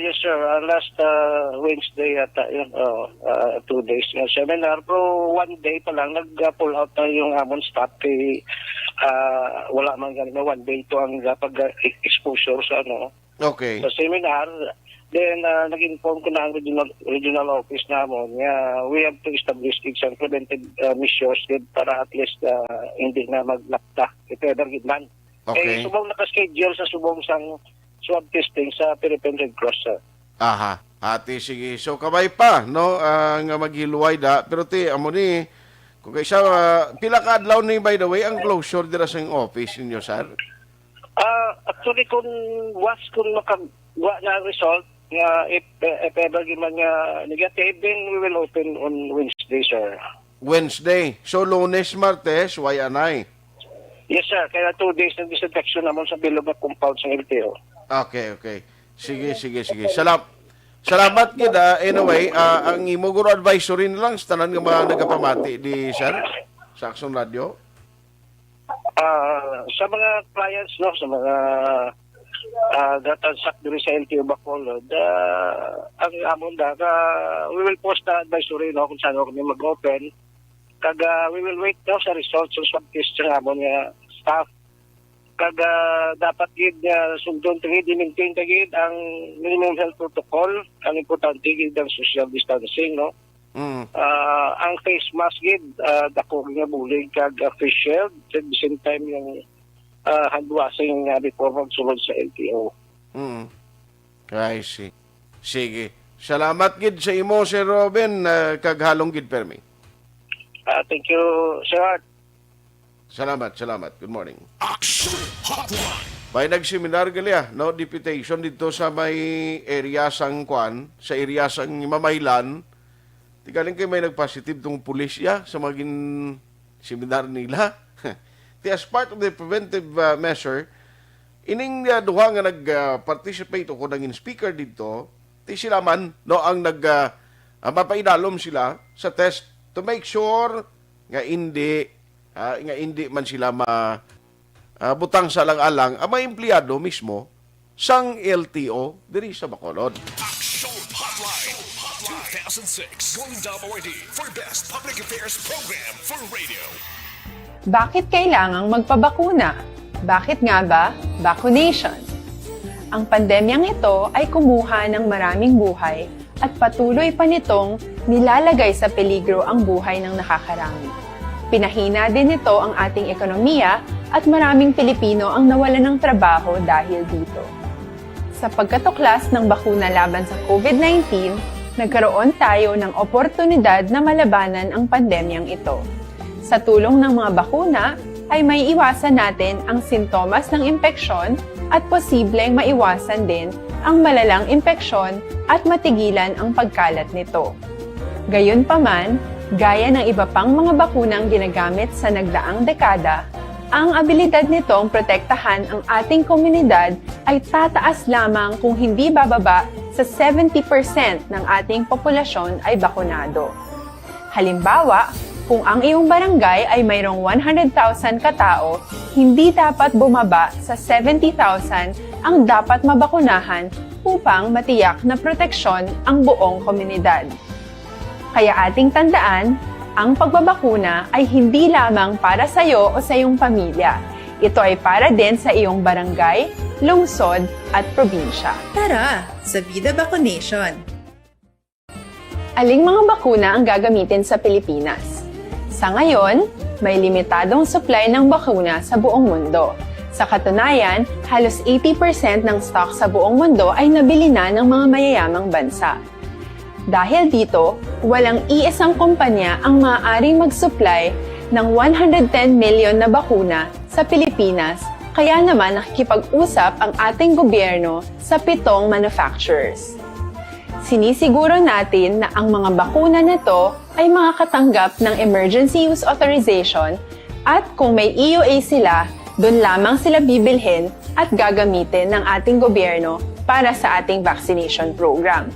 Last Wednesday at 2 days nga seminar. Pero 1 day pa lang nag-pull out na yung amon staff kay wala man ganun na 1 day to ang pag-exposure sa sa seminar. Then nag-inform ko na ang regional office namon nga we have to establish some preventive measures para at least hindi na maglapta if ever gidman. Okay. Subong naka-schedule sa subong sang swab testing sa Philippine Red Cross, sir. Aha. Ati, sige. So, kabay pa, no? Nga maghiluway da. Pero amo ni, kung kaysa, pila ka adlaw ni, by the way, ang closure dira sa office ninyo, sir? Actually, kung makagawa na result, if ever giman nga negative, then we will open on Wednesday, sir. Wednesday. So, Lunes, Martes, why anay? Yes, sir. Kaya 2 days ng disinfection naman sa bilog na compound sa LTO. Okay. Sige. Salamat kita. Anyway, ang imo guro advisory na lang sa tanan nga mga nagapamati di sir sa Aksyon Radio. Sa mga clients, no, sa mga that transact diri sa LTO Bacolod, ang amon we will post the advisory no kung saan kami mag-open. We will wait daw sa results ng swab test ng amon nga staff. Dapat gid sundon tingid i-maintain tagid ang minimum health protocol, ang importante gid ang social distancing no. Ang face mask gid dako nga bulig kag face shield at the same time yung hand washing before magsulod sa LTO. I see. Sige. Salamat gid sa imo Sir Robin kag halong gid permi. Thank you, Sir Art. Salamat. Good morning. Aksyon Hotline. May nagseminar gali no deputation dito sa may area sang Kwan, sa area sang Mamaylan. Tigaling kay may nagpositive tong pulisya sa maging seminar nila. As part of the preventive measure, ining duha nga nag-participate ko naging speaker dito, ti sila man no ang mapaidalom sila sa test to make sure nga hindi man sila butang sa lang-alang ang mga empleyado mismo sang LTO diri sa Bacolod. Aksyon Hotline 2006 going WRD for Best Public Affairs Program for Radio. Bakit kailangang magpabakuna? Bakit nga ba vaccination? Ang pandemyang ito ay kumuha ng maraming buhay at patuloy pa nitong nilalagay sa peligro ang buhay ng nakakarami. Pinahina din nito ang ating ekonomiya at maraming Pilipino ang nawalan ng trabaho dahil dito. Sa pagkatuklas ng bakuna laban sa COVID-19, nagkaroon tayo ng oportunidad na malabanan ang pandemyang ito. Sa tulong ng mga bakuna, ay may iwasan natin ang sintomas ng impeksyon at posibleng maiwasan din ang malalang impeksyon at matigilan ang pagkalat nito. Gayunpaman, gaya ng iba pang mga bakunang ginagamit sa nagdaang dekada, ang abilidad nitong protektahan ang ating komunidad ay tataas lamang kung hindi bababa sa 70% ng ating populasyon ay bakunado. Halimbawa, kung ang iyong barangay ay mayroong 100,000 katao, hindi dapat bumaba sa 70,000 ang dapat mabakunahan upang matiyak na proteksyon ang buong komunidad. Kaya ating tandaan, ang pagbabakuna ay hindi lamang para sa iyo o sa iyong pamilya. Ito ay para din sa iyong barangay, lungsod at probinsya. Tara, sa Vida Vaccination! Aling mga bakuna ang gagamitin sa Pilipinas? Sa ngayon, may limitadong supply ng bakuna sa buong mundo. Sa katunayan, halos 80% ng stock sa buong mundo ay nabili na ng mga mayayamang bansa. Dahil dito, walang iisang kumpanya ang maaaring mag-supply ng 110 million na bakuna sa Pilipinas, kaya naman nakikipag-usap ang ating gobyerno sa 7 manufacturers. Sinisiguro natin na ang mga bakuna nito ay makakatanggap ng Emergency Use Authorization at kung may EUA sila, doon lamang sila bibilhin at gagamitin ng ating gobyerno para sa ating vaccination program.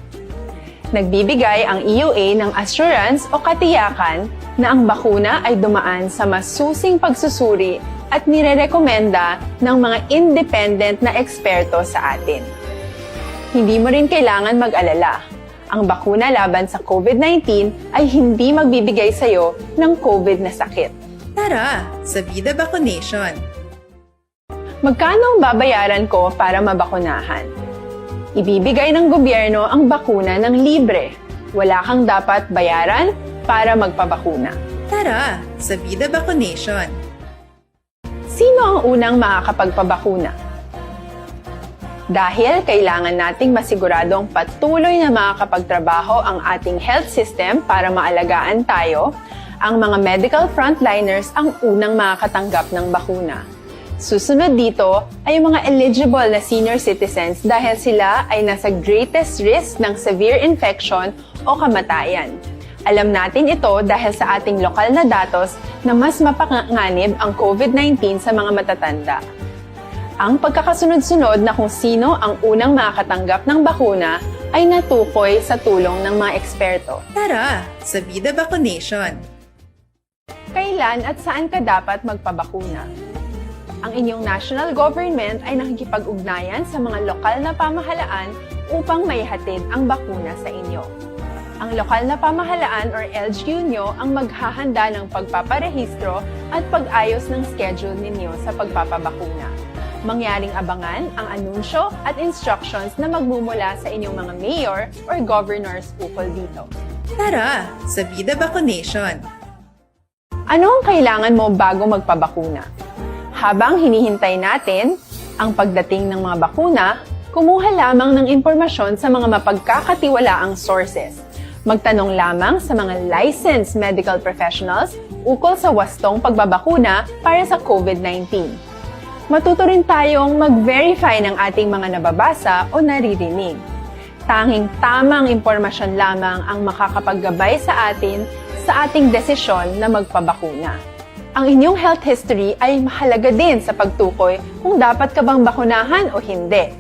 Nagbibigay ang EUA ng assurance o katiyakan na ang bakuna ay dumaan sa masusing pagsusuri at nirerekomenda ng mga independent na eksperto sa atin. Hindi mo rin kailangan mag-alala. Ang bakuna laban sa COVID-19 ay hindi magbibigay sa iyo ng COVID na sakit. Tara, sa Vida Vaccination! Magkano ang babayaran ko para mabakunahan? Ibibigay ng gobyerno ang bakuna ng libre. Wala kang dapat bayaran para magpabakuna. Tara, sa Vida Vaccination! Sino ang unang makakapagpabakuna? Dahil kailangan nating masiguradong patuloy na makakapagtrabaho ang ating health system para maalagaan tayo, ang mga medical frontliners ang unang makakatanggap ng bakuna. Susunod dito ay mga eligible na senior citizens dahil sila ay nasa greatest risk ng severe infection o kamatayan. Alam natin ito dahil sa ating lokal na datos na mas mapanganib ang COVID-19 sa mga matatanda. Ang pagkakasunod-sunod na kung sino ang unang makakatanggap ng bakuna ay natukoy sa tulong ng mga eksperto. Tara, sa Vida Vaccination! Kailan at saan ka dapat magpabakuna? Ang inyong national government ay nakikipag-ugnayan sa mga lokal na pamahalaan upang maihatid ang bakuna sa inyo. Ang lokal na pamahalaan or LGU nyo ang maghahanda ng pagpaparehistro at pag-ayos ng schedule ninyo sa pagpapabakuna. Mangyaring abangan ang anunsyo at instructions na magmumula sa inyong mga mayor or governors ukol dito. Tara, sa Vida Vaccination! Ano ang kailangan mo bago magpabakuna? Habang hinihintay natin ang pagdating ng mga bakuna, kumuha lamang ng impormasyon sa mga mapagkakatiwalaang sources. Magtanong lamang sa mga licensed medical professionals ukol sa wastong pagbabakuna para sa COVID-19. Matuto rin tayong mag-verify ng ating mga nababasa o naririnig. Tanging tamang impormasyon lamang ang makakapaggabay sa ating desisyon na magpabakuna. Ang inyong health history ay mahalaga din sa pagtukoy kung dapat ka bang bakunahan o hindi,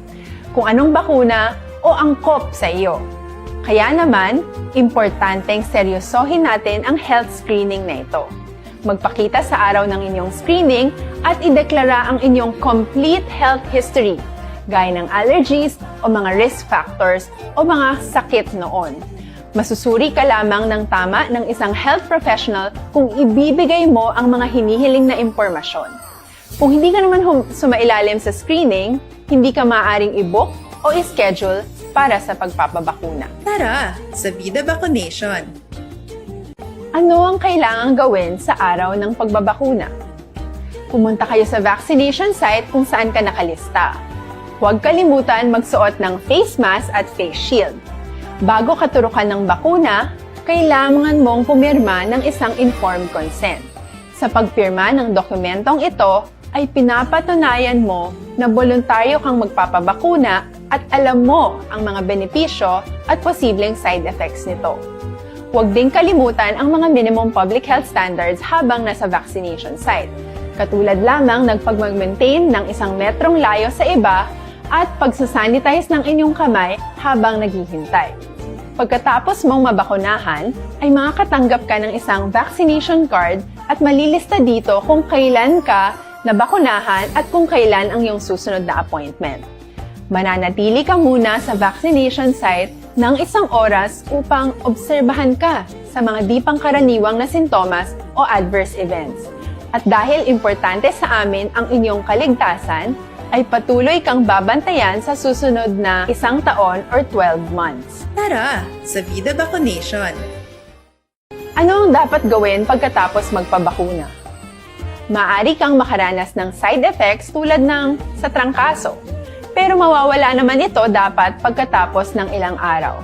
kung anong bakuna o angkop sa iyo. Kaya naman, importanteng seryosohin natin ang health screening na ito. Magpakita sa araw ng inyong screening at ideklara ang inyong complete health history, gaya ng allergies o mga risk factors o mga sakit noon. Masusuri ka lamang ng tama ng isang health professional kung ibibigay mo ang mga hinihiling na impormasyon. Kung hindi ka naman sumailalim sa screening, hindi ka maaaring i-book o i-schedule para sa pagpapabakuna. Tara, sa Vida Vaccination! Ano ang kailangang gawin sa araw ng pagbabakuna? Pumunta kayo sa vaccination site kung saan ka nakalista. Huwag kalimutan magsuot ng face mask at face shield. Bago katurukan ng bakuna, kailangan mong pumirma ng isang informed consent. Sa pagpirma ng dokumentong ito, ay pinapatunayan mo na voluntaryo kang magpapabakuna at alam mo ang mga benepisyo at posibleng side effects nito. Huwag ding kalimutan ang mga minimum public health standards habang nasa vaccination site. Katulad lamang ng pag-maintain ng 1 metrong layo sa iba at pagsasanitize ng inyong kamay habang naghihintay. Pagkatapos mong mabakunahan, ay makakatanggap ka ng isang vaccination card at malilista dito kung kailan ka nabakunahan at kung kailan ang iyong susunod na appointment. Mananatili ka muna sa vaccination site ng 1 oras upang obserbahan ka sa mga di pangkaraniwang na sintomas o adverse events. At dahil importante sa amin ang inyong kaligtasan, ay patuloy kang babantayan sa susunod na 1 taon or 12 months. Tara, sa Vida Vaccination! Ano ang dapat gawin pagkatapos magpabakuna? Maaari kang makaranas ng side effects tulad ng sa trangkaso, pero mawawala naman ito dapat pagkatapos ng ilang araw.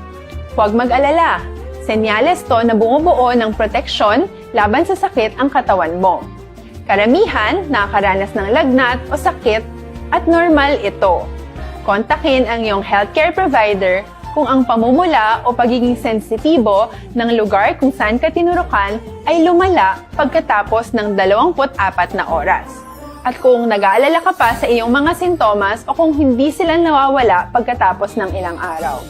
Huwag mag-alala, senyales to na bumubuo ng proteksyon laban sa sakit ang katawan mo. Karamihan nakakaranas ng lagnat o sakit at normal ito. Kontakin ang iyong healthcare provider kung ang pamumula o pagiging sensitibo ng lugar kung saan ka tinurukan ay lumala pagkatapos ng 24 na oras. At kung nag-aalala ka pa sa iyong mga sintomas o kung hindi sila nawawala pagkatapos ng ilang araw.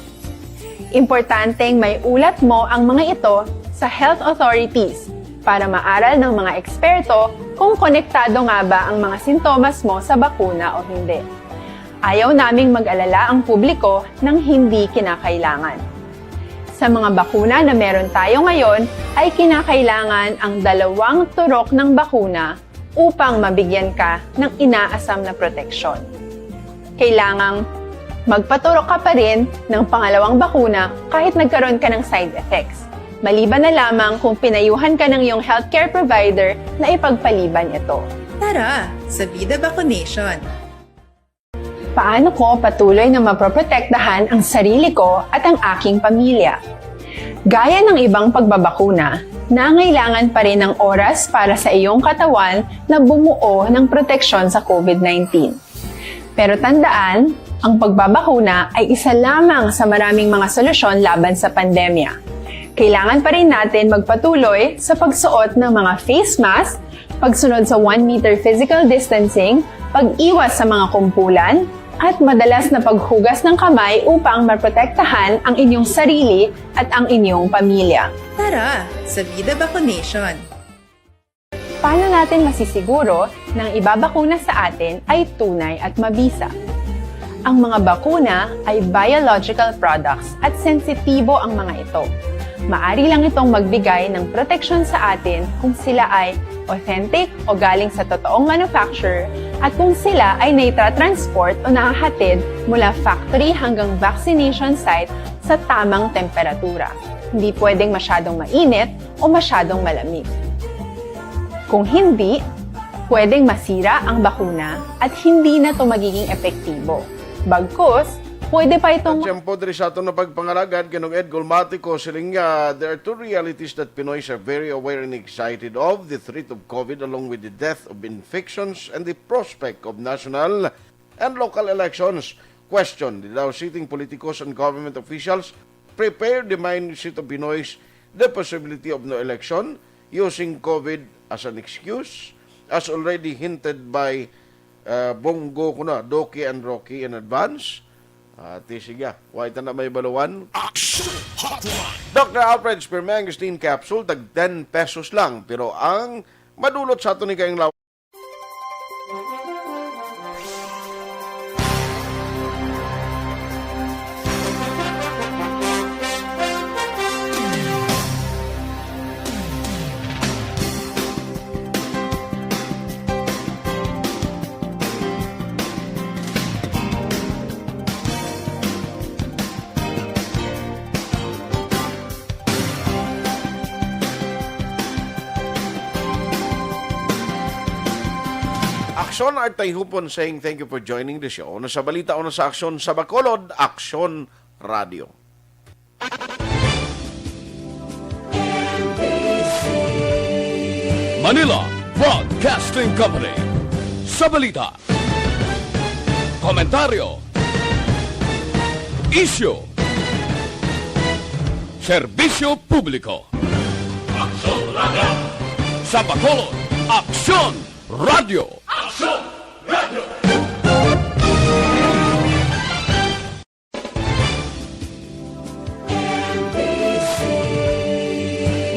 Importanteng may ulat mo ang mga ito sa health authorities para maaral ng mga eksperto kung konektado nga ba ang mga sintomas mo sa bakuna o hindi. Ayaw naming mag-alala ang publiko ng hindi kinakailangan. Sa mga bakuna na meron tayo ngayon, ay kinakailangan ang 2 turok ng bakuna upang mabigyan ka ng inaasam na proteksyon. Kailangang magpaturok ka pa rin ng pangalawang bakuna kahit nagkaroon ka ng side effects. Maliban na lamang kung pinayuhan ka ng iyong healthcare provider na ipagpaliban ito. Tara, sa Vida Vaccination! Paano ko patuloy na maproprotektahan ang sarili ko at ang aking pamilya? Gaya ng ibang pagbabakuna, nangailangan pa rin ng oras para sa iyong katawan na bumuo ng proteksyon sa COVID-19. Pero tandaan, ang pagbabakuna ay isa lamang sa maraming mga solusyon laban sa pandemya. Kailangan pa rin natin magpatuloy sa pagsuot ng mga face mask, pagsunod sa 1 meter physical distancing, pag-iwas sa mga kumpulan, at madalas na paghugas ng kamay upang maprotektahan ang inyong sarili at ang inyong pamilya. Tara, sa Vida Vaccination! Paano natin masisiguro na ang ibabakuna sa atin ay tunay at mabisa? Ang mga bakuna ay biological products at sensitibo ang mga ito. Maari lang itong magbigay ng proteksyon sa atin kung sila ay authentic o galing sa totoong manufacturer at kung sila ay naitra-transport o nahahatid mula factory hanggang vaccination site sa tamang temperatura. Hindi pwedeng masyadong mainit o masyadong malamig. Kung hindi, pwedeng masira ang bakuna at hindi na ito magiging epektibo. Bagkus, pwede pa itong... Siyempo, diri sa ato na pagpangalagad, kinong Ed Golmatico, siling there are two realities that Pinoys are very aware and excited of, the threat of COVID along with the death of infections and the prospect of national and local elections. Question, did our sitting politicos and government officials prepare the mindset of Pinoys the possibility of no election using COVID as an excuse, as already hinted by Bongo kuna, Doki and Rocky in advance? Sige, wait na may baluan. Dr. Alfred Spermangosteen capsule, tag 10 pesos lang. Pero ang madulot sa ito ni kayong law. Aksyon at Tayhopon saying thank you for joining the show. Nasa balita o nasa Aksyon sa Bacolod, Aksyon Radio. Manila Broadcasting Company. Sa balita, komentaryo, issue, serbisyo publiko. Aksyon Radio. Sa Bacolod, Aksyon Radio. Aksyon Radio.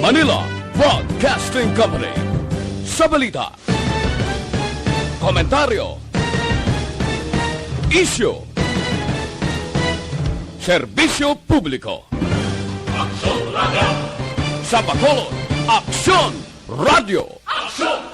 Manila Broadcasting Company. Sa balita, komentaryo, issue, serbisyo publiko. Aksyon Radio. Sa Bacolod, Aksyon Radio. Aksyon